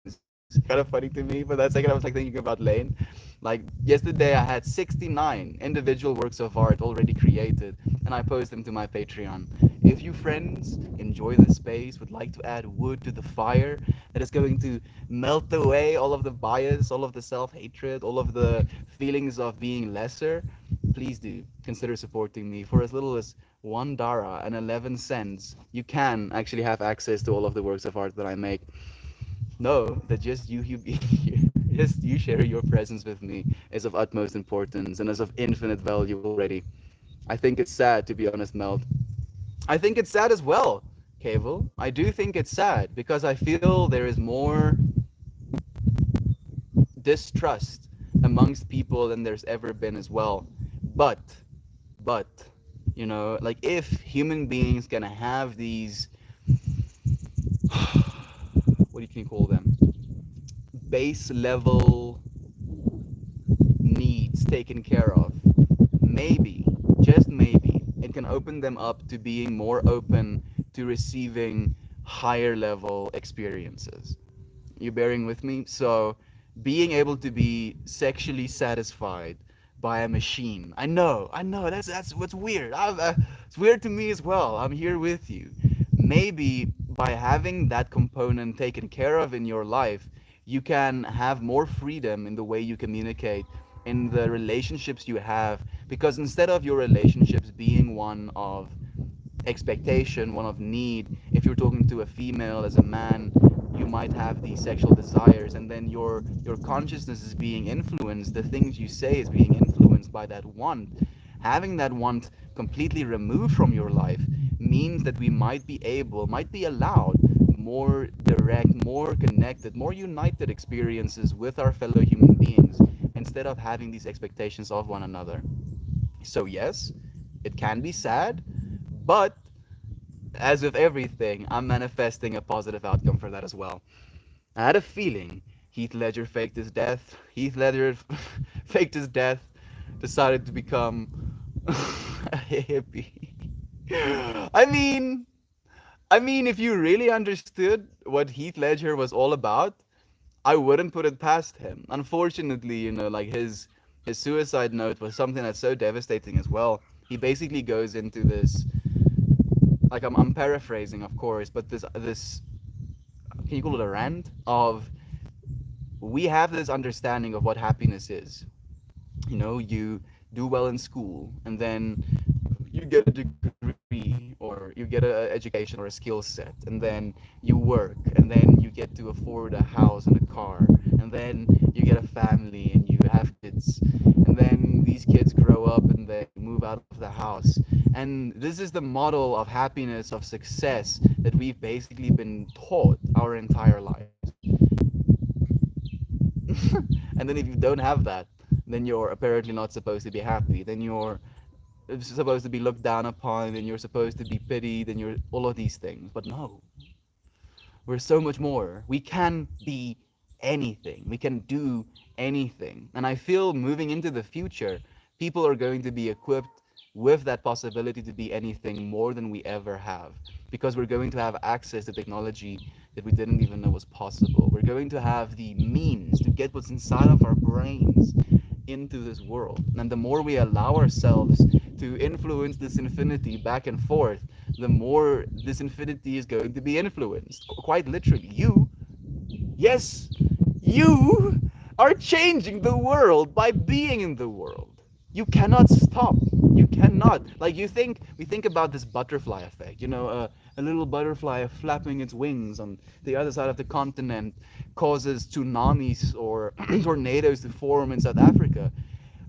Speaker 1: kind of funny to me, but that second I was like thinking about Lane. Like yesterday I had 69 individual works of art already created and I post them to my Patreon. If you friends enjoy this space, would like to add wood to the fire that is going to melt away all of the bias, all of the self-hatred, all of the feelings of being lesser, please do consider supporting me for as little as $1 and 11 cents. You can actually have access to all of the works of art that I make. Know that just you being here, just you sharing your presence with me is of utmost importance and is of infinite value already. I think it's sad, to be honest, Mel. I think it's sad as well, Cable. I do think it's sad because I feel there is more distrust amongst people than there's ever been as well. But, but, like if human beings gonna have these, what do you can call them? Base level needs taken care of, maybe, just maybe, it can open them up to being more open to receiving higher level experiences. You bearing with me? So, being able to be sexually satisfied by a machine. I know. That's what's weird. It's weird to me as well. I'm here with you. Maybe by having that component taken care of in your life, you can have more freedom in the way you communicate, in the relationships you have, because instead of your relationships being one of expectation, one of need. If you're talking to a female as a man, you might have these sexual desires, and then your consciousness is being influenced. The things you say is being influenced by that want. Having that want completely removed from your life means that we might be allowed more direct, more connected, more united experiences with our fellow human beings instead of having these expectations of one another. So, yes, it can be sad, but as with everything, I'm manifesting a positive outcome for that as well. I had a feeling Heath Ledger faked his death. Heath Ledger faked his death, decided to become a hippie. I mean, if you really understood what Heath Ledger was all about, I wouldn't put it past him. Unfortunately, like his suicide note was something that's so devastating as well. He basically goes into this, like I'm paraphrasing, of course, but this can you call it a rant of, we have this understanding of what happiness is. You do well in school, and then you get a degree or you get an education or a skill set, and then you work, and then you get to afford a house and a car, and then you get a family and you have kids, and then these kids grow up and they move out of the house. And this is the model of happiness, of success that we've basically been taught our entire lives. And then if you don't have that, then you're apparently not supposed to be happy. Then you're supposed to be looked down upon, then you're supposed to be pitied, then you're all of these things. But no, we're so much more. We can be anything. We can do anything. And I feel moving into the future, people are going to be equipped with that possibility to be anything more than we ever have, because we're going to have access to technology that we didn't even know was possible. We're going to have the means to get what's inside of our brains into this world. And the more we allow ourselves to influence this infinity back and forth, the more this infinity is going to be influenced. Quite literally, yes, you are changing the world by being in the world. You cannot stop. You cannot. Like we think about this butterfly effect. A little butterfly flapping its wings on the other side of the continent causes tsunamis or tornadoes to form in South Africa.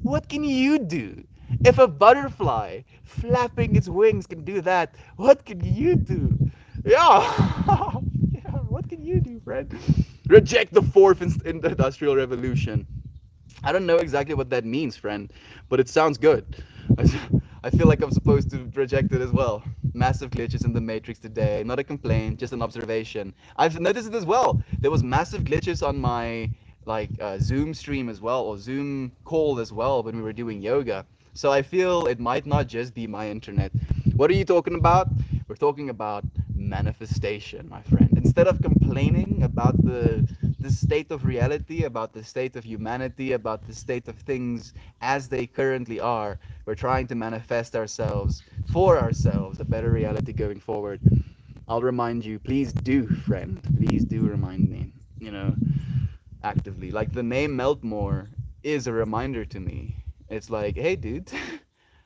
Speaker 1: What can you do? If a butterfly flapping its wings can do that, what can you do? Yeah, yeah. What can you do, friend? Reject the fourth industrial revolution. I don't know exactly what that means, friend, but it sounds good. I feel like I'm supposed to reject it as well. Massive glitches in the Matrix today. Not a complaint, just an observation. I've noticed it as well. There was massive glitches on my Zoom stream as well, or Zoom call as well when we were doing yoga. So I feel it might not just be my internet. What are you talking about? We're talking about manifestation, my friend. Instead of complaining about the state of reality, about the state of humanity, about the state of things as they currently are, we're trying to manifest ourselves for ourselves a better reality going forward. I'll remind you, please do, friend. Please do remind me, actively. Like the name Meltmore is a reminder to me. It's like, hey, dude,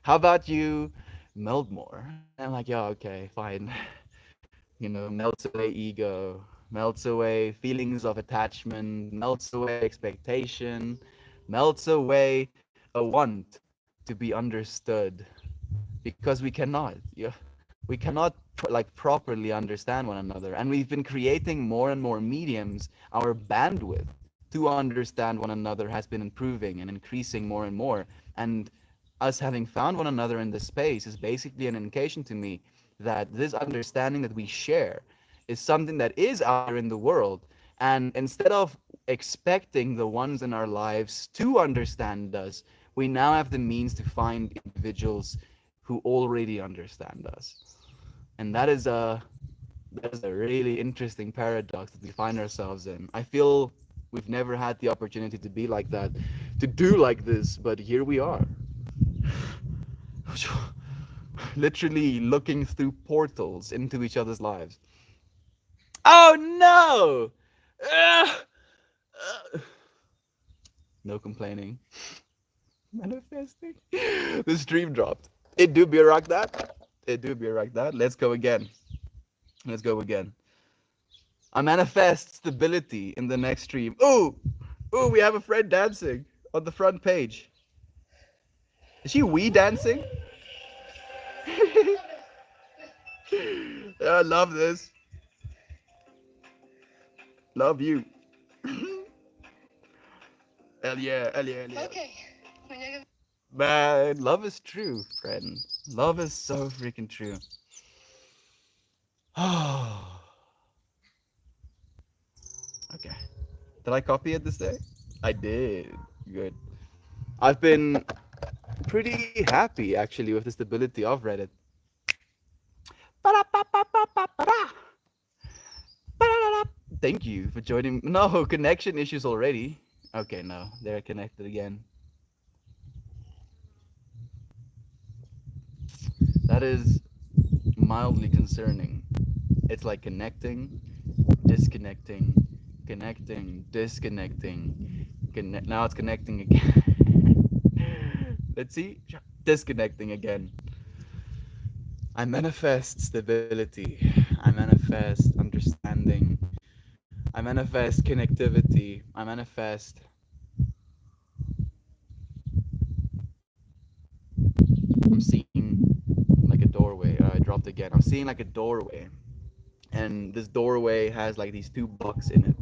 Speaker 1: how about you melt more? And I'm like, yeah, okay, fine. Melts away ego, melts away feelings of attachment, melts away expectation, melts away a want to be understood, because we cannot. Yeah, we cannot properly understand one another, and we've been creating more and more mediums. Our bandwidth to understand one another has been improving and increasing more and more, and us having found one another in this space is basically an indication to me that this understanding that we share is something that is out there in the world. And instead of expecting the ones in our lives to understand us, we now have the means to find individuals who already understand us. And that is a really interesting paradox that we find ourselves in. I feel we've never had the opportunity to be like that, to do like this, but here we are. Literally looking through portals into each other's lives. Oh no! No complaining. Manifesting. The stream dropped. It do be like that. It do be like that. Let's go again. Let's go again. I manifest stability in the next stream. Ooh! Ooh, we have a friend dancing on the front page. Is she wee dancing? I love this. Love you. Hell yeah, hell yeah, hell yeah. Okay. Man, love is true, friend. Love is so freaking true. Okay. Did I copy it this day? I did. Good. I've been pretty happy actually with the stability of Reddit. Thank you for joining. No, connection issues already. Okay, no, they're connected again. That is mildly concerning. It's like connecting, disconnecting, connecting, disconnecting. Now it's connecting again. Let's see. Disconnecting again. I manifest stability. I manifest understanding. I manifest connectivity. I manifest. I'm seeing like a doorway. I dropped again. I'm seeing like a doorway. And this doorway has like these two blocks in it.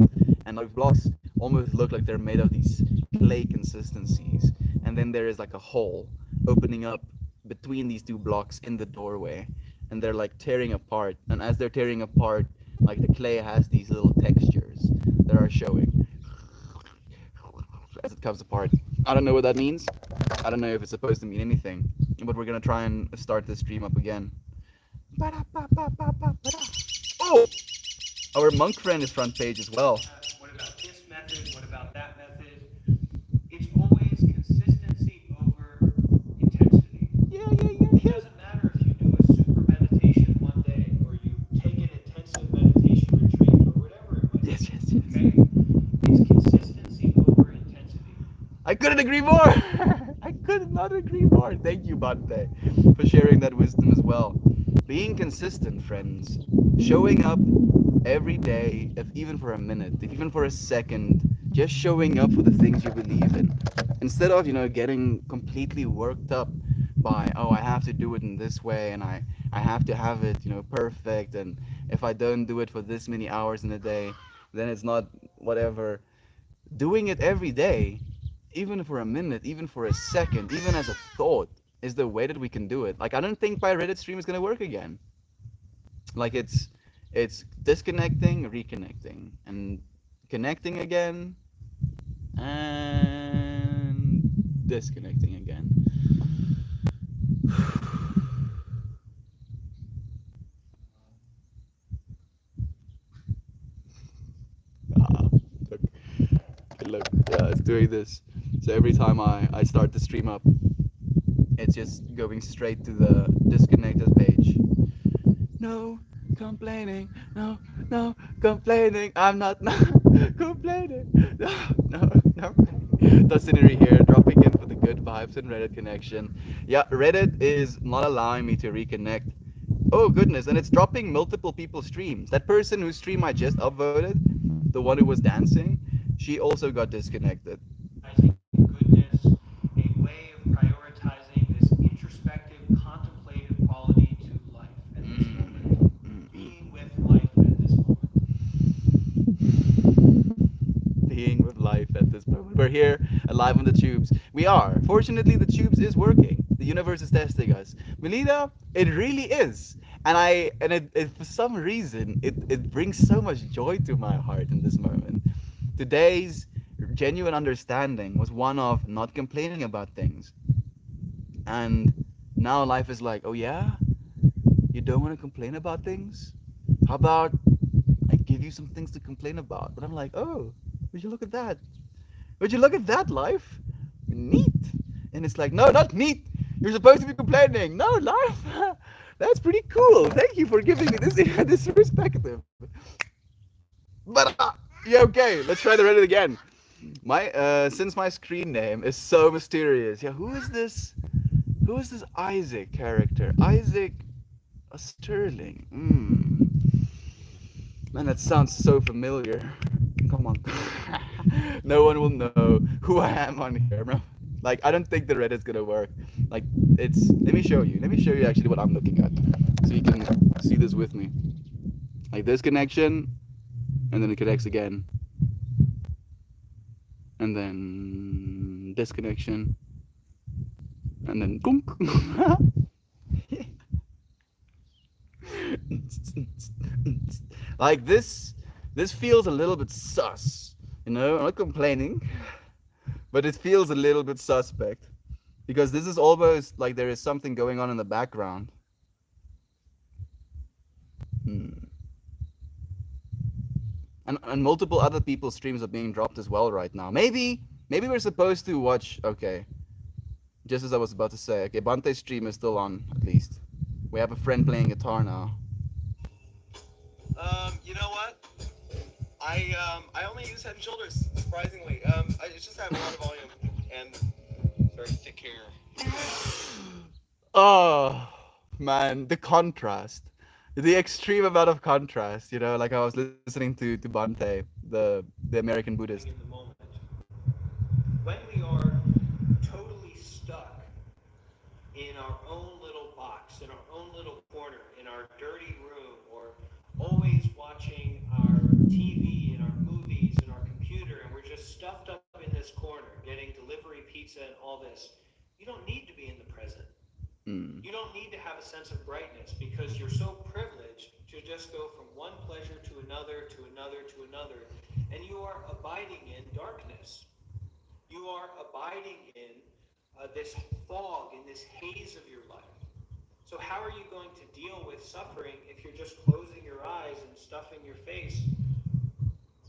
Speaker 1: And those blocks almost look like they're made of these clay consistencies. And then there is like a hole opening up between these two blocks in the doorway. And they're like tearing apart. And as they're tearing apart, like the clay has these little textures that are showing. as it comes apart. I don't know what that means. I don't know if it's supposed to mean anything. But we're gonna try and start the stream up again. Oh! Our monk friend is front page as well.
Speaker 2: What about this method? What about that method? It's always consistency over intensity.
Speaker 1: Yeah, yeah, yeah,
Speaker 2: It
Speaker 1: yeah.
Speaker 2: doesn't matter if you do a super meditation one day or you take an intensive meditation retreat or whatever it might
Speaker 1: Yes,
Speaker 2: be.
Speaker 1: yes, yes.
Speaker 2: Okay? It's consistency over intensity.
Speaker 1: I couldn't agree more. I could not agree more. Thank you, Bante, for sharing that wisdom as well. Being consistent, friends. Showing up every day, if even for a minute, if even for a second, just showing up for the things you believe in. Instead of, getting completely worked up by, oh, I have to do it in this way and I have to have it, perfect. And if I don't do it for this many hours in a day, then it's not whatever. Doing it every day, even for a minute, even for a second, even as a thought, is the way that we can do it. Like I don't think my Reddit stream is gonna work again. Like it's disconnecting, reconnecting, and connecting again, and disconnecting again. Ah, look, look, yeah, it's doing this. So every time I start the stream up, it's just going straight to the disconnected page. No complaining, no, no complaining. I'm not complaining. No, no, no. Dustinary here, dropping in for the good vibes and Reddit connection. Yeah, Reddit is not allowing me to reconnect. Oh goodness, and it's dropping multiple people's streams. That person whose stream I just upvoted, the one who was dancing, she also got disconnected.
Speaker 2: Goodness, a way of prioritizing this introspective, contemplative quality to life at this moment.
Speaker 1: Mm, mm, mm.
Speaker 2: Being with life at this moment.
Speaker 1: Being with life at this moment. We're here, alive on the tubes. We are. Fortunately, the tubes is working. The universe is testing us. Melina, it really is. And for some reason, it brings so much joy to my heart in this moment. Today's genuine understanding was one of not complaining about things. And now life is like, oh yeah? You don't want to complain about things? How about I give you some things to complain about? But I'm like, oh, would you look at that? Would you look at that life? Neat. And it's like, no, not neat. You're supposed to be complaining. No, life. That's pretty cool. Thank you for giving me this this perspective. But yeah, okay. Let's try the Reddit again. My since my screen name is so mysterious. Yeah, who is this? Who is this Isaac character? Isaac Sterling. Man, that sounds so familiar. Come on. No one will know who I am on here, bro. Like, I don't think the Reddit's gonna work. Like, it's. Let me show you. Let me show you actually what I'm looking at. So you can see this with me. Like, this connection, and then it connects again. And then this connection, and then gunk. Like this feels a little bit sus. I'm not complaining, but it feels a little bit suspect because this is almost like there is something going on in the background. Hmm. And multiple other people's streams are being dropped as well right now. Maybe we're supposed to watch. Okay, just as I was about to say. Okay, Bante's stream is still on at least. We have a friend playing guitar now.
Speaker 3: You know what? I only use Head and Shoulders. Surprisingly, I just have a lot of volume and very thick hair.
Speaker 1: Oh man, the contrast, the extreme amount of contrast. Like I was listening to Bante, the American Buddhist.
Speaker 2: In the moment. When we are totally stuck in our own little box, in our own little corner, in our dirty room, or always watching our TV and our movies and our computer, and we're just stuffed up in this corner, getting delivery pizza and all this, you don't need to be in the present.
Speaker 1: Mm.
Speaker 2: You don't need to have a sense of brightness because you're so privileged to just go from one pleasure to another, to another, to another, and you are abiding in darkness. You you are abiding in this fog, in this haze of your life. So, how are you going to deal with suffering if you're just closing your eyes and stuffing your face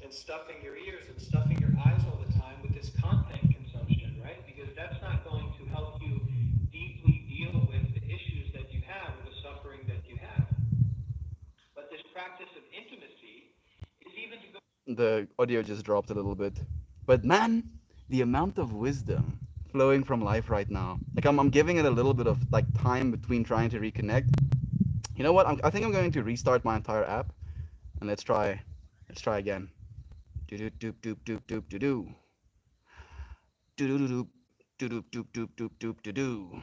Speaker 2: and stuffing your ears and stuffing your eyes all the time with this content consumption, right? Because that's not going to help you deeply deal with the issues that you have or the suffering that you have. But this practice of intimacy is even to go.
Speaker 1: The audio just dropped a little bit. But man, the amount of wisdom flowing from life right now. Like I'm giving it a little bit of like time between trying to reconnect. You know what? I think I'm going to restart my entire app and let's try. Let's try again. Do do do do do do do do do do do do do do do do do do do.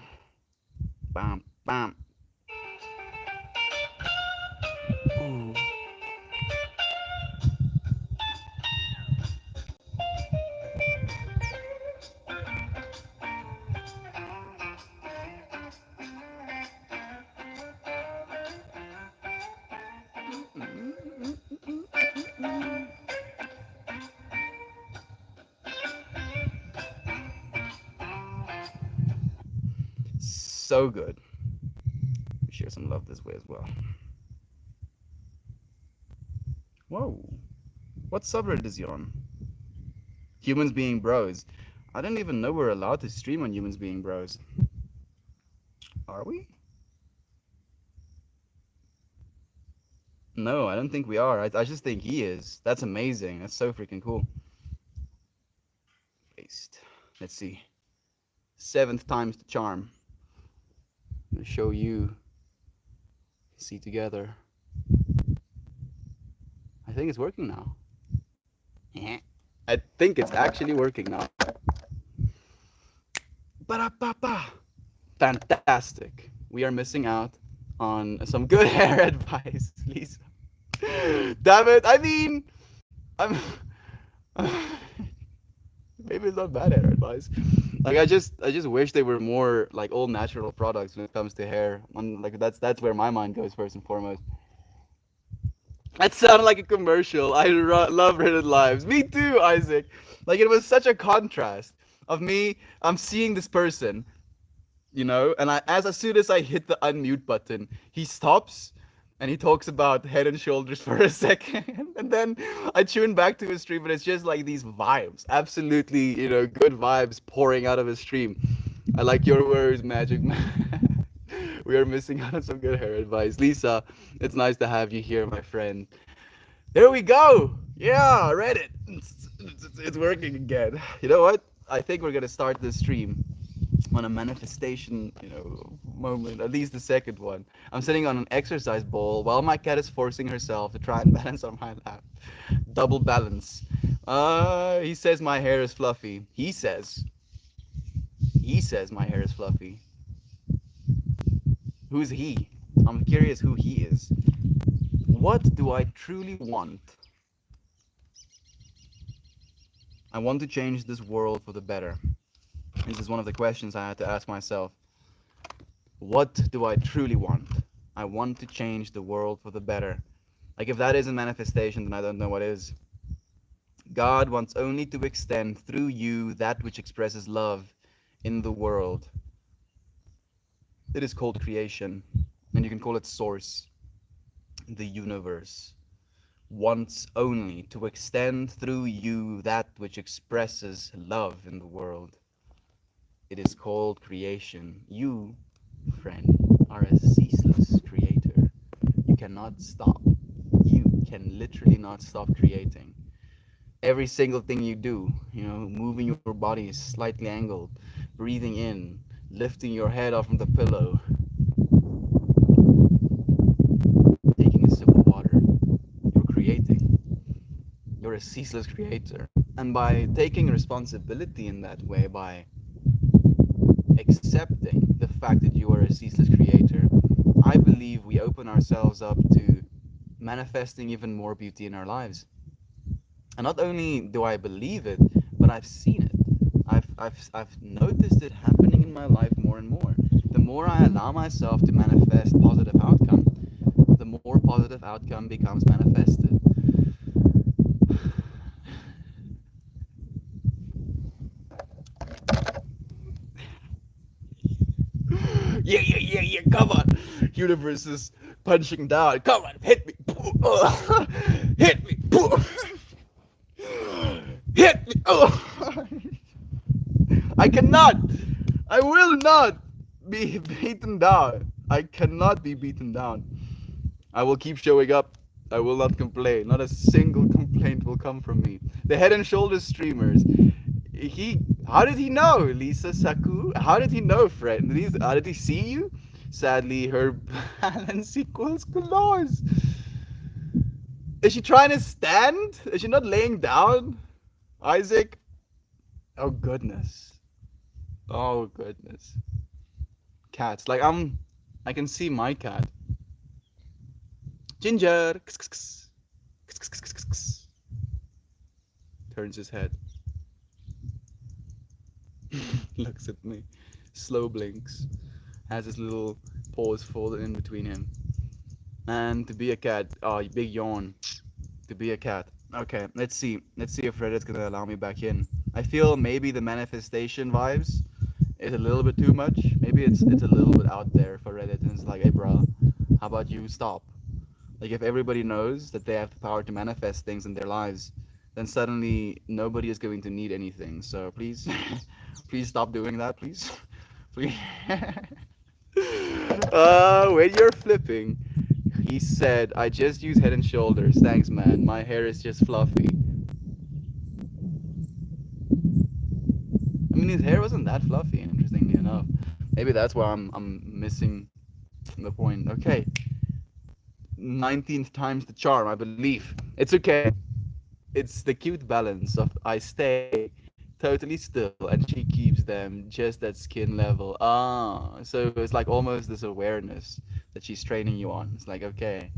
Speaker 1: Bam bam. Ooh. So good. Share some love this way as well. Whoa. What subreddit is he on? Humans Being Bros. I didn't even know we're allowed to stream on Humans Being Bros. Are we? No, I don't think we are. I just think he is. That's amazing. That's so freaking cool. Paste. Let's see. 7th time's the charm. I'm gonna show you. See together. I think it's working now. I think it's actually working now. Ba-da-ba-ba. Fantastic. We are missing out on some good hair advice, Lisa. Damn it. I mean, I'm maybe it's not bad hair advice. Like I just wish they were more like all natural products when it comes to hair. Like that's where my mind goes first and foremost. That sounded like a commercial. I love Reddit Lives. Me too, Isaac. Like it was such a contrast of me. I'm seeing this person, you know, and as soon as I hit the unmute button, he stops and he talks about Head and Shoulders for a second, and then I tune back to his stream, and it's just like these vibes, absolutely, you know, good vibes pouring out of his stream. I like your words, Magic Man. We are missing out on some good hair advice. Lisa, it's nice to have you here, my friend. There we go. Yeah, Reddit. It's working again. You know what? I think we're gonna start this stream on a manifestation, you know, moment. At least the second one. I'm sitting on an exercise ball while my cat is forcing herself to try and balance on my lap. Double balance. He says my hair is fluffy. He says my hair is fluffy. Who's he? I'm curious who he is. What do I truly want? I want to change this world for the better. This is one of the questions I had to ask myself. What do I truly want? I want to change the world for the better. Like if that isn't manifestation, then I don't know what is. God wants only to extend through you that which expresses love in the world. It is called creation, and you can call it source. The universe wants only to extend through you that which expresses love in the world. It is called creation. You, friend, are a ceaseless creator. You cannot stop. You can literally not stop creating. Every single thing you do, you know, moving your body is slightly angled, breathing in, lifting your head off from the pillow, taking a sip of water. You're creating. You're a ceaseless creator. And by taking responsibility in that way, by accepting the fact that you are a ceaseless creator, I believe we open ourselves up to manifesting even more beauty in our lives. And not only do I believe it, but I've seen it. I've noticed it happening in my life more and more. The more I allow myself to manifest positive outcome, the more positive outcome becomes manifested. Come on. Universe is punching down. Come on, hit me. Hit me. Hit me. Oh. I cannot. I will not be beaten down. I cannot be beaten down. I will keep showing up. I will not complain. Not a single complaint will come from me. The Head and Shoulders streamers. He. How did he know, Lisa Saku? How did he know, Fred? How did he see you? Sadly, her balance equals claws. Is she trying to stand? Is she not laying down? Isaac? Oh goodness. Oh goodness. Cats. Like I can see my cat. Ginger. Turns his head. Looks at me. Slow blinks. Has his little paws folded in between him. And to be a cat. Oh, big yawn. To be a cat. Okay, let's see. Let's see if Reddit's gonna allow me back in. I feel maybe the manifestation vibes is a little bit too much. Maybe it's a little bit out there for Reddit, and it's like, hey, bro, how about you stop? Like, if everybody knows that they have the power to manifest things in their lives, then suddenly nobody is going to need anything. So please, please stop doing that, please, please. When you're flipping, he said, I just use Head and Shoulders. Thanks, man. My hair is just fluffy. I mean, his hair wasn't that fluffy, interestingly enough. Maybe that's why I'm missing the point. Okay. 19th time's the charm, I believe. It's okay. It's the cute balance of I stay totally still and she keeps them just at skin level. Ah, so it's like almost this awareness that she's training you on. It's like, okay,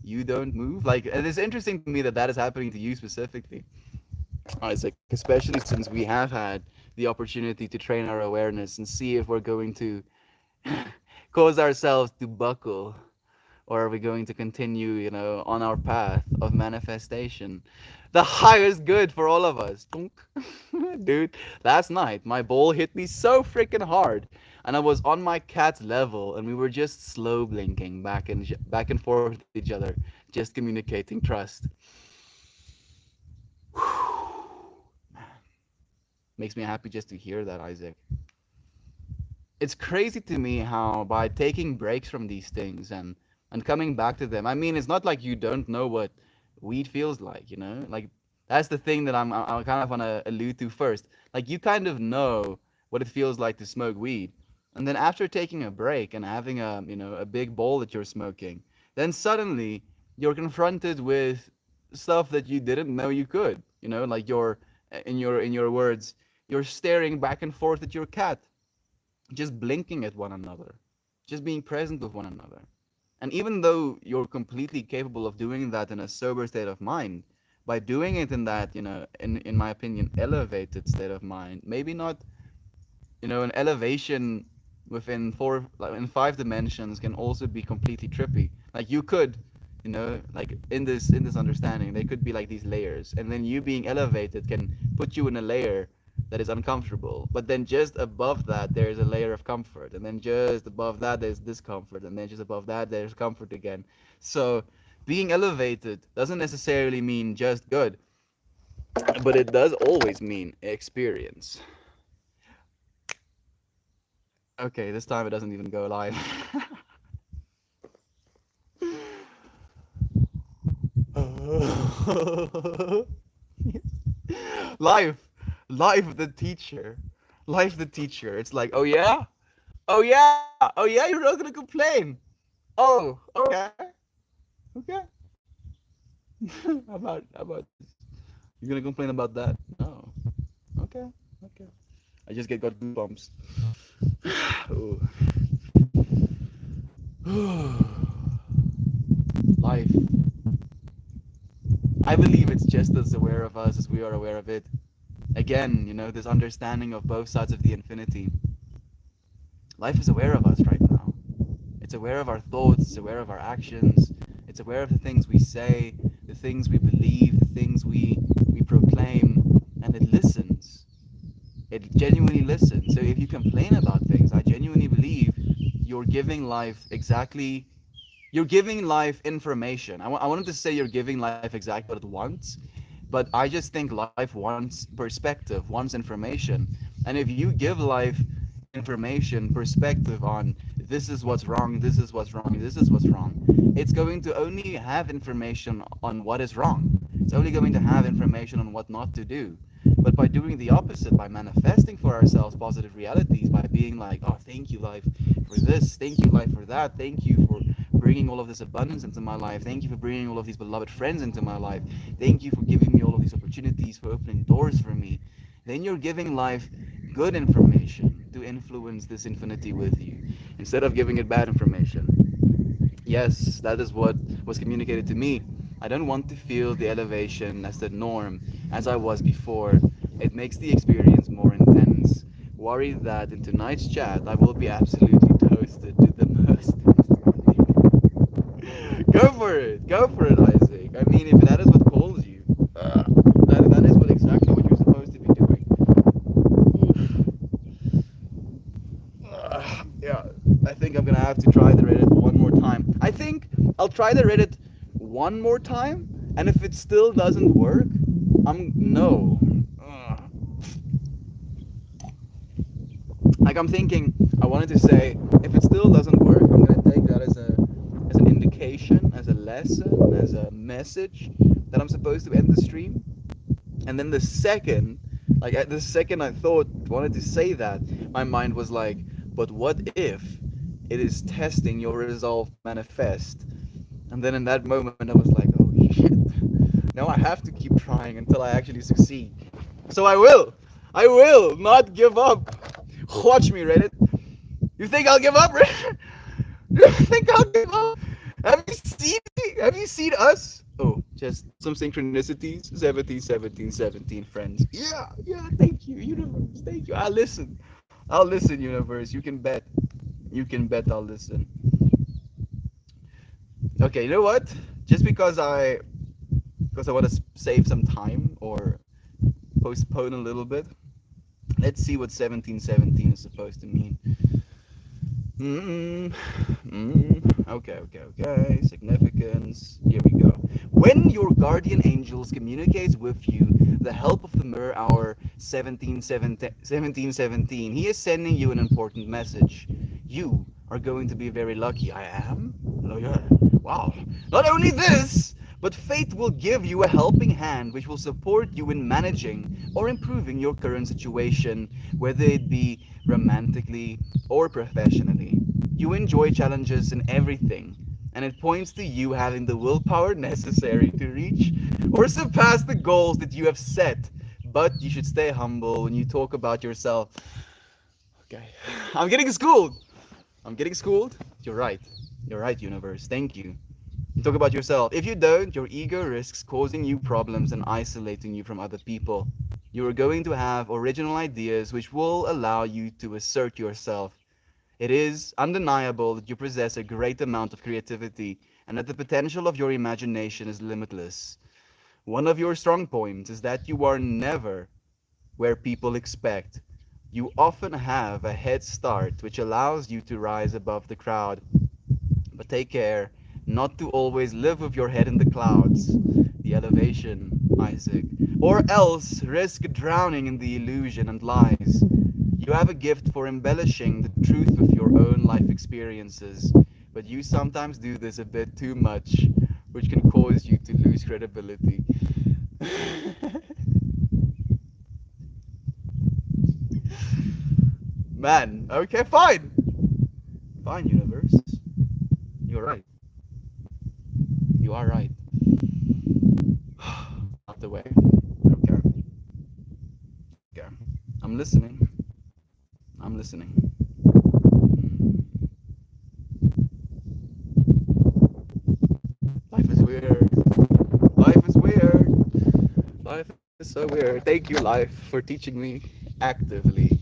Speaker 1: you don't move. Like, and it's interesting to me that that is happening to you specifically, Isaac, especially since we have had the opportunity to train our awareness and see if we're going to cause ourselves to buckle, or are we going to continue, on our path of manifestation? The highest good for all of us. Dude, last night my ball hit me so freaking hard, and I was on my cat's level, and we were just slow blinking back and forth with each other, just communicating trust. Makes me happy just to hear that, Isaac. It's crazy to me how by taking breaks from these things and coming back to them. I mean, it's not like you don't know what weed feels like, Like, that's the thing that I kind of want to allude to first. Like, you kind of know what it feels like to smoke weed. And then after taking a break and having a big bowl that you're smoking, then suddenly you're confronted with stuff that you didn't know you could, like in your words, you're staring back and forth at your cat, just blinking at one another, just being present with one another. And even though you're completely capable of doing that in a sober state of mind, by doing it in that, in my opinion, elevated state of mind, maybe not, an elevation within like in 5 dimensions can also be completely trippy. Like you could, like in this understanding, there could be like these layers, and then you being elevated can put you in a layer that is uncomfortable. But then just above that, there's a layer of comfort. And then just above that, there's discomfort. And then just above that, there's comfort again. So being elevated doesn't necessarily mean just good, but it does always mean experience. Okay, this time it doesn't even go live. Life. Life the teacher. Life the teacher. It's like, oh yeah? Oh yeah? Oh yeah, you're not gonna complain. Oh, okay. Okay. how about this? You're gonna complain about that? No. Okay. Okay. I just got goosebumps. Ooh. Life. I believe it's just as aware of us as we are aware of it. Again, this understanding of both sides of the infinity. Life is aware of us right now. It's aware of our thoughts, it's aware of our actions, it's aware of the things we say, the things we believe, the things we proclaim, and it listens. It genuinely listens. So if you complain about things, I genuinely believe you're giving life exactly, you're giving life information. I wanted to say you're giving life exactly what it wants, but I just think life wants perspective, wants information. And if you give life information, perspective on this is what's wrong, this is what's wrong, this is what's wrong, it's going to only have information on what is wrong. It's only going to have information on what not to do. But by doing the opposite, by manifesting for ourselves positive realities, by being like, oh, thank you, life, for this, thank you, life, for that, thank you for bringing all of this abundance into my life, thank you for bringing all of these beloved friends into my life, thank you for giving me all of these opportunities, for opening doors for me, then you're giving life good information to influence this infinity with you instead of giving it bad information. Yes, that is what was communicated to me. I don't want to feel the elevation as the norm as I was before. It makes the experience more intense. Worried that in tonight's chat I will be absolutely toasted to the most. Go for it, Isaac. I mean, if that is what calls you, that is what exactly what you're supposed to be doing. Yeah, I think I'm gonna have to try the Reddit one more time. I think I'll try the Reddit one more time, and if it still doesn't work, I'm no. Ugh. Like I'm thinking, I wanted to say, if it still doesn't work, I'm gonna take that as an indication, as a lesson, as a message that I'm supposed to end the stream. And then the second, like at the second I thought wanted to say that, my mind was like, but what if it is testing your resolve to manifest? And then in that moment I was like, oh shit. Now I have to keep trying until I actually succeed. So I will. I will not give up. Watch me, Reddit. You think I'll give up, Reddit? You think I'll give up? Have you seen me? Have you seen us? Oh, just some synchronicities. 17, 17, 17 friends. Yeah, yeah, thank you, universe. Thank you. I'll listen. I'll listen, universe. You can bet. You can bet I'll listen. Okay, you know what? Just because I want to save some time or postpone a little bit. Let's see what 1717 is supposed to mean. Mm, okay. Significance. Here we go. When your guardian angels communicates with you, the help of the mirror hour 1717, he is sending you an important message. You are going to be very lucky. I am? Oh yeah. Wow. Not only this, but fate will give you a helping hand which will support you in managing or improving your current situation, whether it be romantically or professionally. You enjoy challenges in everything, and it points to you having the willpower necessary to reach or surpass the goals that you have set. But you should stay humble when you talk about yourself. Okay. I'm getting schooled. I'm getting schooled. You're right. You're right, universe. Thank you. You talk about yourself. If you don't, your ego risks causing you problems and isolating you from other people. You are going to have original ideas which will allow you to assert yourself. It is undeniable that you possess a great amount of creativity and that the potential of your imagination is limitless. One of your strong points is that you are never where people expect. You often have a head start which allows you to rise above the crowd. But take care not to always live with your head in the clouds, the elevation, Isaac, or else risk drowning in the illusion and lies. You have a gift for embellishing the truth with your own life experiences, but you sometimes do this a bit too much, which can cause you to lose credibility. Man, okay, fine. Fine, universe. You're right. You are right. Out the way. Okay. Okay. I'm listening. I'm listening. Life is weird. Life is weird. Life is so weird. Thank you, life, for teaching me actively.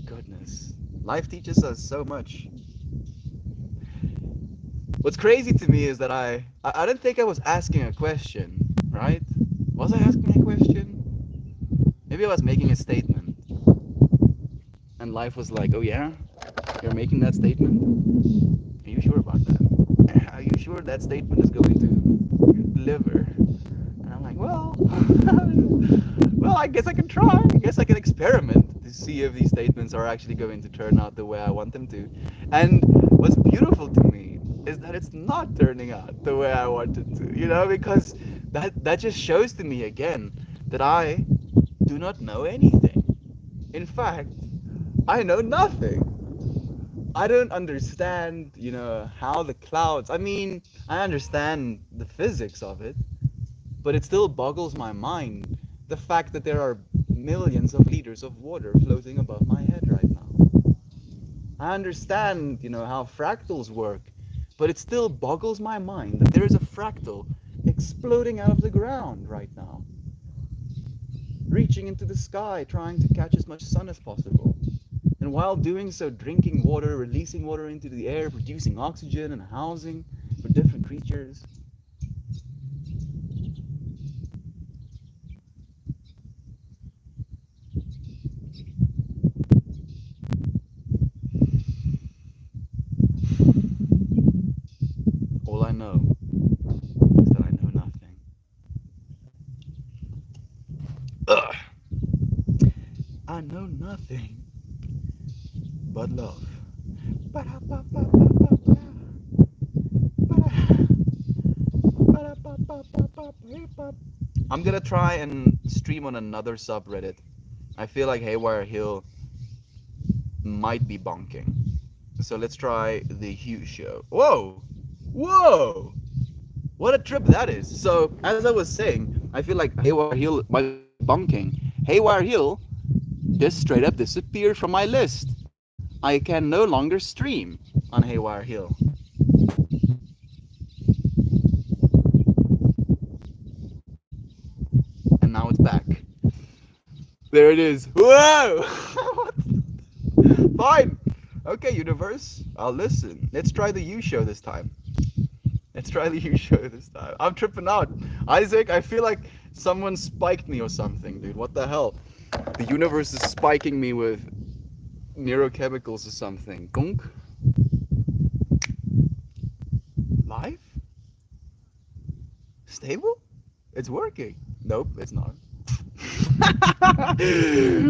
Speaker 1: Goodness. Life teaches us so much. What's crazy to me is that I didn't think I was asking a question, right? Was I asking a question? Maybe I was making a statement. And life was like, oh yeah? You're making that statement? Are you sure about that? Are you sure that statement is going to deliver? And I'm like, well, well, I guess I can try. I guess I can experiment to see if these statements are actually going to turn out the way I want them to. And what's beautiful to me is that it's not turning out the way I want it to. Because that just shows to me again that I do not know anything. In fact, I know nothing. I don't understand, how the clouds. I mean, I understand the physics of it, but it still boggles my mind the fact that there are millions of liters of water floating above my head right now. I understand, how fractals work, but it still boggles my mind that there is a fractal exploding out of the ground right now, reaching into the sky, trying to catch as much sun as possible. And while doing so, drinking water, releasing water into the air, producing oxygen and housing for different creatures. All I know is that I know nothing. Ugh. I know nothing but love. I'm gonna try and stream on another subreddit. I feel like Haywire Hill might be bonking. So let's try the Hugh Show. Whoa! Whoa! What a trip that is. So, as I was saying, I feel like Haywire Hill might be bonking. Haywire Hill just straight up disappeared from my list. I can no longer stream on Haywire Hill. And now it's back. There it is. Whoa! Fine. Okay, universe. I'll listen. Let's try the U show this time. Let's try the U show this time. I'm tripping out. Isaac, I feel like someone spiked me or something, dude. What the hell? The universe is spiking me with neurochemicals or something. Gunk? Live? Stable? It's working. Nope, it's not.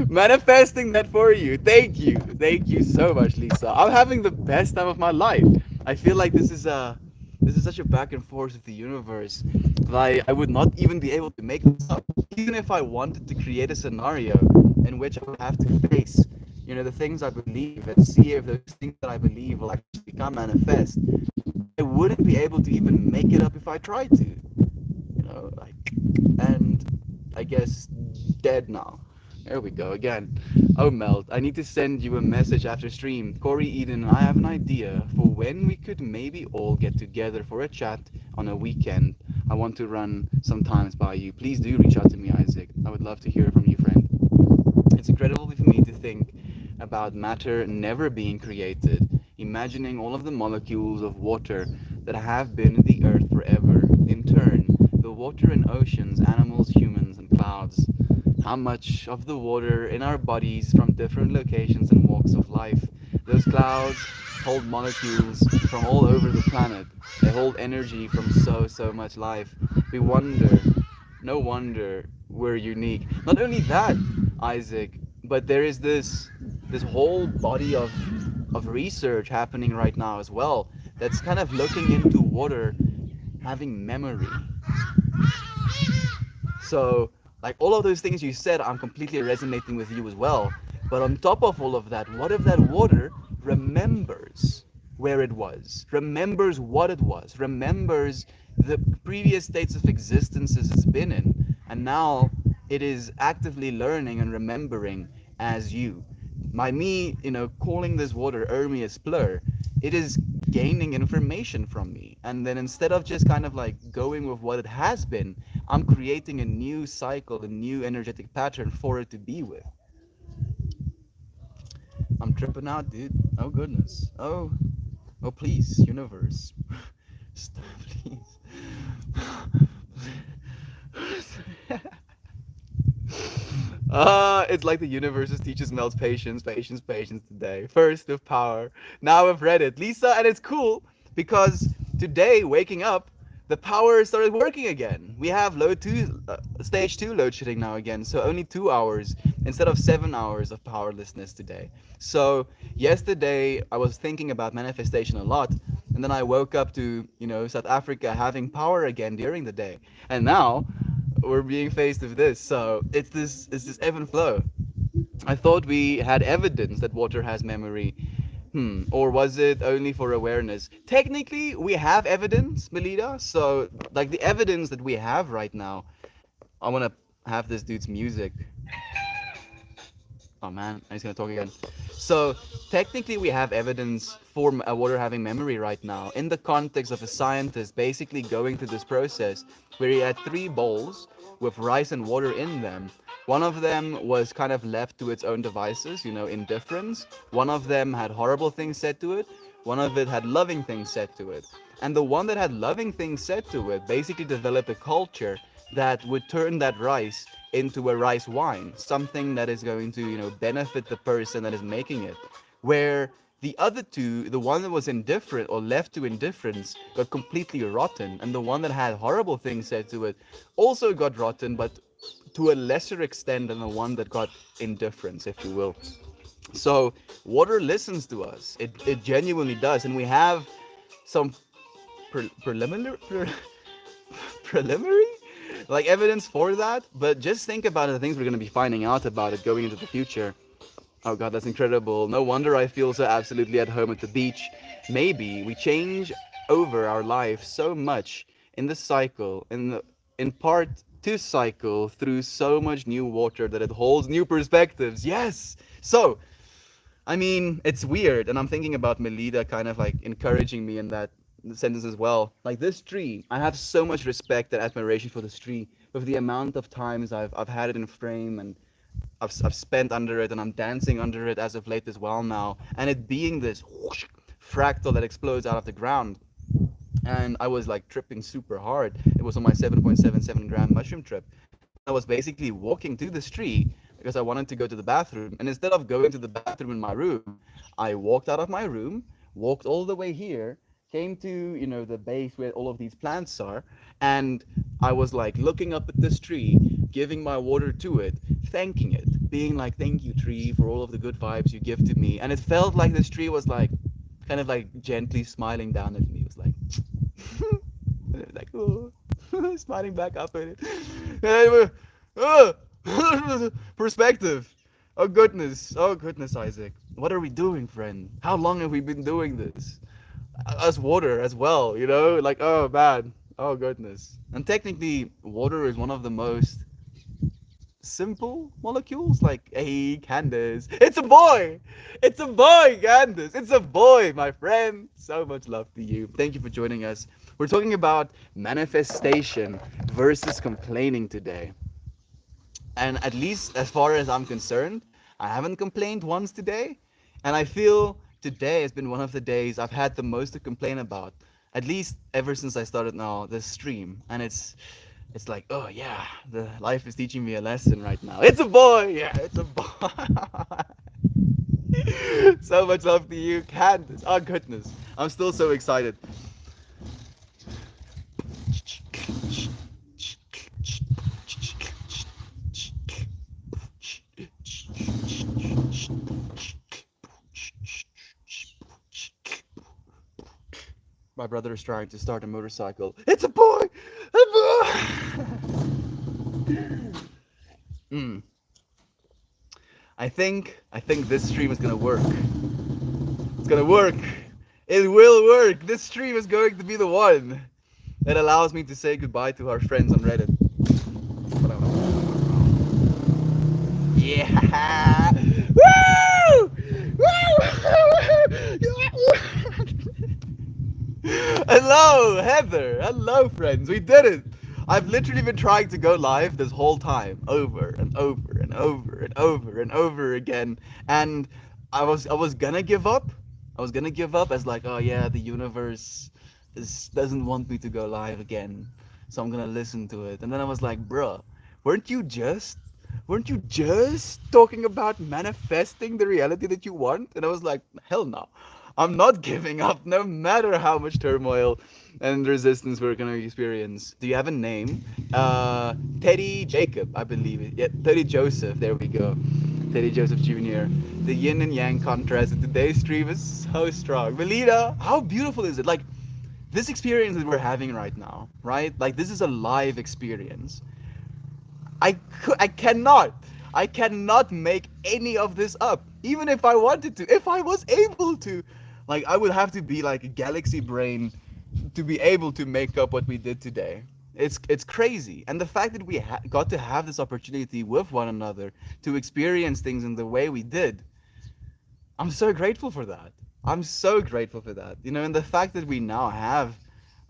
Speaker 1: Manifesting that for you. Thank you. Thank you so much, Lisa. I'm having the best time of my life. I feel like this is such a back and forth with the universe that I would not even be able to make this up. Even if I wanted to create a scenario in which I would have to face, the things I believe and see if those things that I believe will actually become manifest. I wouldn't be able to even make it up if I tried to. Like, and I guess dead now. There we go again. Oh, Melt, I need to send you a message after stream. Corey, Eden, and I have an idea for when we could maybe all get together for a chat on a weekend. I want to run sometimes by you. Please do reach out to me, Isaac. I would love to hear from you, friend. It's incredible for me to think about matter never being created, imagining all of the molecules of water that have been in the earth forever. In turn, the water in oceans, animals, humans, and clouds. How much of the water in our bodies from different locations and walks of life. Those clouds hold molecules from all over the planet. They hold energy from so much life. We wonder, no wonder we're unique. Not only that, Isaac, but there is this whole body of research happening right now as well that's kind of looking into water having memory. So, like all of those things you said, I'm completely resonating with you as well. But on top of all of that, what if that water remembers where it was, remembers what it was, remembers the previous states of existences it's been in, and now it is actively learning and remembering as you. By me, calling this water Ermias Plur, it is gaining information from me. And then instead of just kind of like going with what it has been, I'm creating a new cycle, a new energetic pattern for it to be with. I'm tripping out, dude. Oh goodness. Oh please, universe. Stop, please. It's like the universe's teaches Mel's patience, patience, patience today. First with power, now with Reddit. Lisa, and it's cool because today, waking up, the power started working again. We have stage two load shedding now again, so only 2 hours instead of 7 hours of powerlessness today. So yesterday, I was thinking about manifestation a lot, and then I woke up to South Africa having power again during the day, and now we're being faced with this. So it's this ebb and flow. I thought we had evidence that water has memory. Or was it only for awareness? Technically, we have evidence, Melida. So, like the evidence that we have right now, I want to have this dude's music. Oh man, he's gonna talk again. So technically, we have evidence for water having memory right now in the context of a scientist basically going through this process where he had three bowls with rice and water in them. One of them was kind of left to its own devices, indifference. One of them had horrible things said to it. One of it had loving things said to it. And the one that had loving things said to it basically developed a culture that would turn that rice into a rice wine, something that is going to, benefit the person that is making it. Where the other two, the one that was indifferent or left to indifference, got completely rotten, and the one that had horrible things said to it also got rotten, but to a lesser extent than the one that got indifference, if you will. So water listens to us. It genuinely does, and we have some preliminary preliminary like evidence for that. But just think about the things we're going to be finding out about it going into the future. Oh god, that's incredible. No wonder I feel so absolutely at home at the beach. Maybe we change over our life so much in the cycle, in part to cycle through so much new water that it holds new perspectives. Yes. So I mean, it's weird, and I'm thinking about Melida kind of like encouraging me in that sentence as well. Like this tree, I have so much respect and admiration for this tree with the amount of times I've had it in frame and I've spent under it and I'm dancing under it as of late as well now. And it being this whoosh, fractal that explodes out of the ground. And I was like tripping super hard. It was on my 7.77 gram mushroom trip. And I was basically walking to this tree because I wanted to go to the bathroom. And instead of going to the bathroom in my room, I walked out of my room, walked all the way here, came to, the base where all of these plants are, and I was like looking up at this tree, giving my water to it, thanking it, being like, thank you, tree, for all of the good vibes you give to me. And it felt like this tree was like, kind of like gently smiling down at me. It was like, like, oh, smiling back up at it. Perspective. Oh goodness, Isaac. What are we doing, friend? How long have we been doing this? Us water as well, like, oh man, oh goodness. And technically, water is one of the most simple molecules. Like, hey, Candace, it's a boy, Candace, it's a boy, my friend. So much love to you. Thank you for joining us. We're talking about manifestation versus complaining today. And at least as far as I'm concerned, I haven't complained once today. And I feel today has been one of the days I've had the most to complain about. At least ever since I started now this stream. And it's like, oh yeah, the life is teaching me a lesson right now. It's a boy! Yeah, it's a boy. So much love to you, Candace. Oh goodness. I'm still so excited. My brother is trying to start a motorcycle. It's a boy! A boy! I think this stream is gonna work. It's gonna work. It will work. This stream is going to be the one that allows me to say goodbye to our friends on Reddit. Yeah! Woo! Hello, Heather. Hello, friends. We did it. I've literally been trying to go live this whole time, over and over and over and over and over again. And I was gonna give up. I was gonna give up as like, oh yeah, the universe doesn't want me to go live again, so I'm gonna listen to it. And then I was like, bruh, weren't you just weren't you just talking about manifesting the reality that you want? And I was like, hell no. I'm not giving up no matter how much turmoil and resistance we're going to experience. Do you have a name? Teddy Jacob, I believe it. Yeah, Teddy Joseph. There we go. Teddy Joseph Jr. The yin and yang contrast in today's stream is so strong. Melita, how beautiful is it? Like, this experience that we're having right now, right? Like, this is a live experience. I cannot. I cannot make any of this up. Even if I wanted to. If I was able to. Like, I would have to be like a galaxy brain to be able to make up what we did today. It's crazy. And the fact that we got to have this opportunity with one another to experience things in the way we did, I'm so grateful for that. I'm so grateful for that. You know, and the fact that we now have,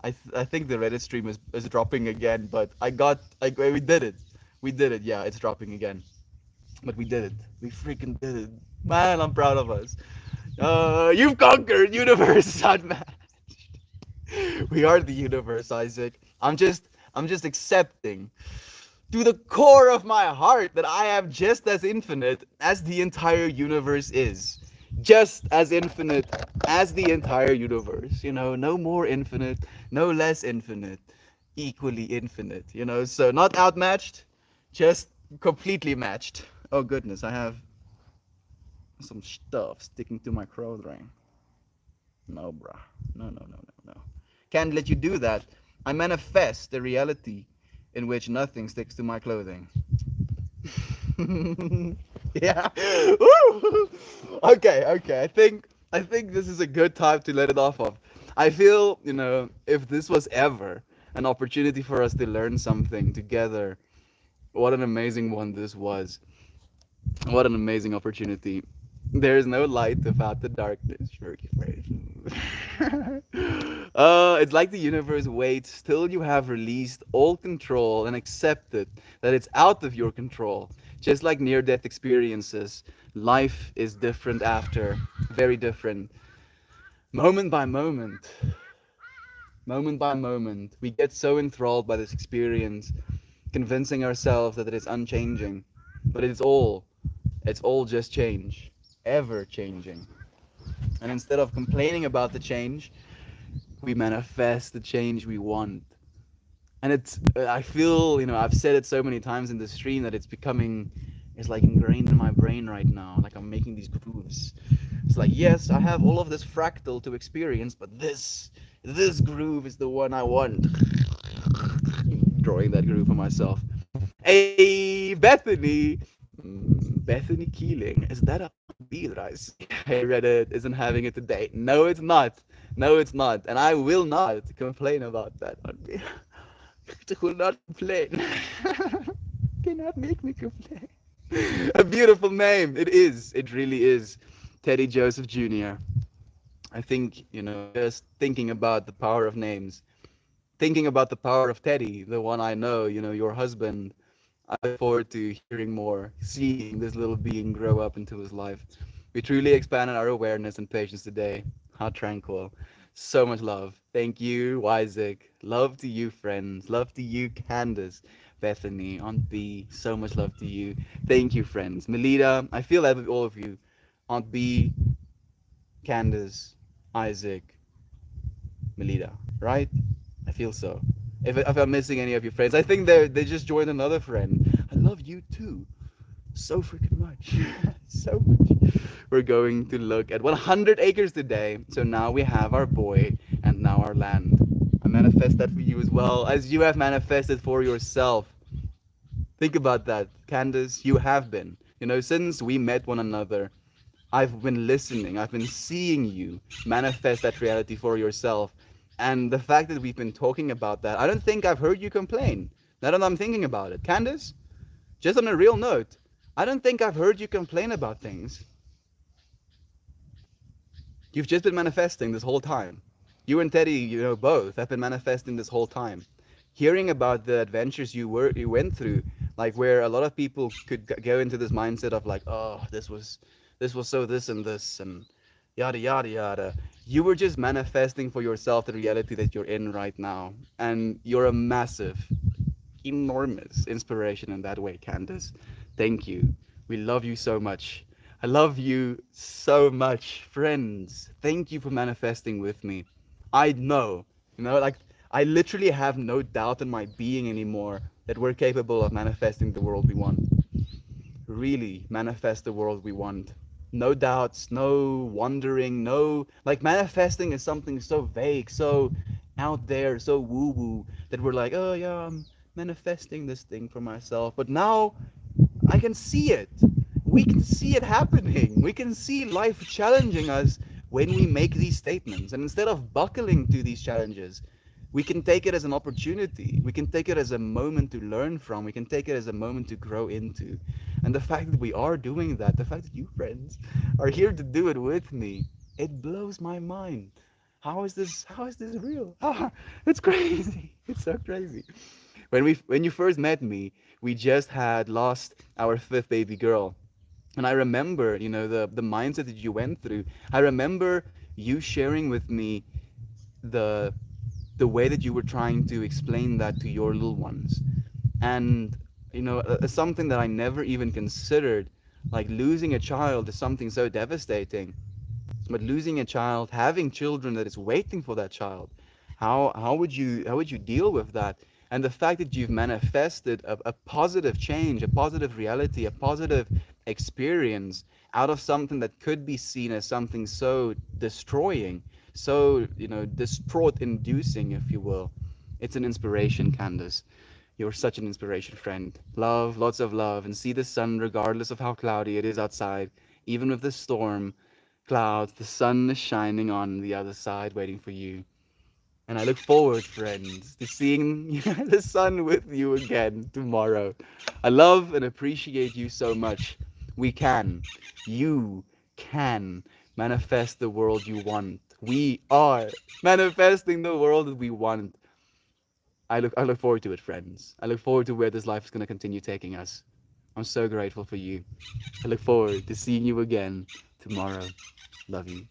Speaker 1: I think the Reddit stream is dropping again, but we did it. We did it. Yeah, it's dropping again. But we did it. We freaking did it. Man, I'm proud of us. You've conquered universe unmatched. We are the universe, Isaac. I'm just accepting to the core of my heart that I am just as infinite as the entire universe is. Just as infinite as the entire universe. You know, no more infinite, no less infinite, equally infinite. You know, so not outmatched, just completely matched. Oh goodness, I have some stuff sticking to my clothing. No, bruh. No, no, no, no, no. Can't let you do that. I manifest the reality in which nothing sticks to my clothing. Yeah. Woo! Okay, okay. I think this is a good time to let it off of. I feel, you know, if this was ever an opportunity for us to learn something together, what an amazing one this was. What an amazing opportunity. There is no light without the darkness. Shirky phrase. It's like the universe waits till you have released all control and accepted that it's out of your control. Just like near death experiences, life is different after, very different. Moment by moment, moment by moment, we get so enthralled by this experience, convincing ourselves that it is unchanging. But it's all just change, ever changing. And instead of complaining about the change, we manifest the change we want. And I feel, you know, I've said it so many times in the stream that it's like ingrained in my brain right now. Like I'm making these grooves. It's like, yes, I have all of this fractal to experience, but this groove is the one I want. Drawing that groove for myself. Hey, Bethany. Bethany Keeling. Is that a beat I see? Hey, Reddit isn't having it today. No, it's not. No, it's not. And I will not complain about that. I will not complain. Cannot make me complain. A beautiful name. It is. It really is. Teddy Joseph Jr. I think, you know, just thinking about the power of names, thinking about the power of Teddy, the one I know, you know, your husband. I look forward to hearing more, seeing this little being grow up into his life. We truly expanded our awareness and patience today. How tranquil. So much love. Thank you, Isaac. Love to you, friends. Love to you, Candace, Bethany, Aunt B. So much love to you. Thank you, friends. Melita, I feel that with all of you. Aunt B, Candace, Isaac, Melita, right? I feel so. If I'm missing any of your friends, I think they just joined another friend. I love you too, so freaking much, so much. We're going to look at 100 acres today. So now we have our boy and now our land. I manifest that for you as well as you have manifested for yourself. Think about that, Candace. You have been. You know, since we met one another, I've been listening, I've been seeing you manifest that reality for yourself. And the fact that we've been talking about that, I don't think I've heard you complain. Now that I'm thinking about it. Candace, just on a real note, I don't think I've heard you complain about things. You've just been manifesting this whole time. You and Teddy, you know, both have been manifesting this whole time. Hearing about the adventures you went through, like where a lot of people could go into this mindset of like, oh, this was so this and this and yada yada yada. You were just manifesting for yourself the reality that you're in right now, and you're a massive, enormous inspiration in that way, Candace. Thank you. We love you so much. I love you so much, friends. Thank you for manifesting with me. I know, like I literally have no doubt in my being anymore that we're capable of manifesting the world we want. Really manifest the world we want. No doubts, no wondering, no, like manifesting is something so vague, so out there, so woo woo that we're like, oh yeah, I'm manifesting this thing for myself. But now I can see it. We can see it happening. We can see life challenging us when we make these statements. And instead of buckling to these challenges, we can take it as an opportunity. We can take it as a moment to learn from. We can take it as a moment to grow into. And the fact that we are doing that, the fact that you, friends, are here to do it with me, it blows my mind. How is this real? Ah, it's crazy. It's so crazy. When you first met me, we just had lost our fifth baby girl. And I remember, the mindset that you went through. I remember you sharing with me the the way that you were trying to explain that to your little ones. And something that I never even considered, like losing a child is something so devastating. But losing a child, having children that is waiting for that child, how would you deal with that? And the fact that you've manifested a positive change, a positive reality, a positive experience out of something that could be seen as something so destroying, so distraught inducing, if you will. It's an inspiration, Candace. You're such an inspiration, friend. Love, lots of love, and see the sun regardless of how cloudy it is outside. Even with the storm clouds, the sun is shining on the other side, waiting for you. And I look forward, friends, to seeing the sun with you again tomorrow. I love and appreciate you so much. We can. You can manifest the world you want. We are manifesting the world that we want. I look forward to it, friends. I look forward to where this life is going to continue taking us. I'm so grateful for you. I look forward to seeing you again tomorrow. Love you.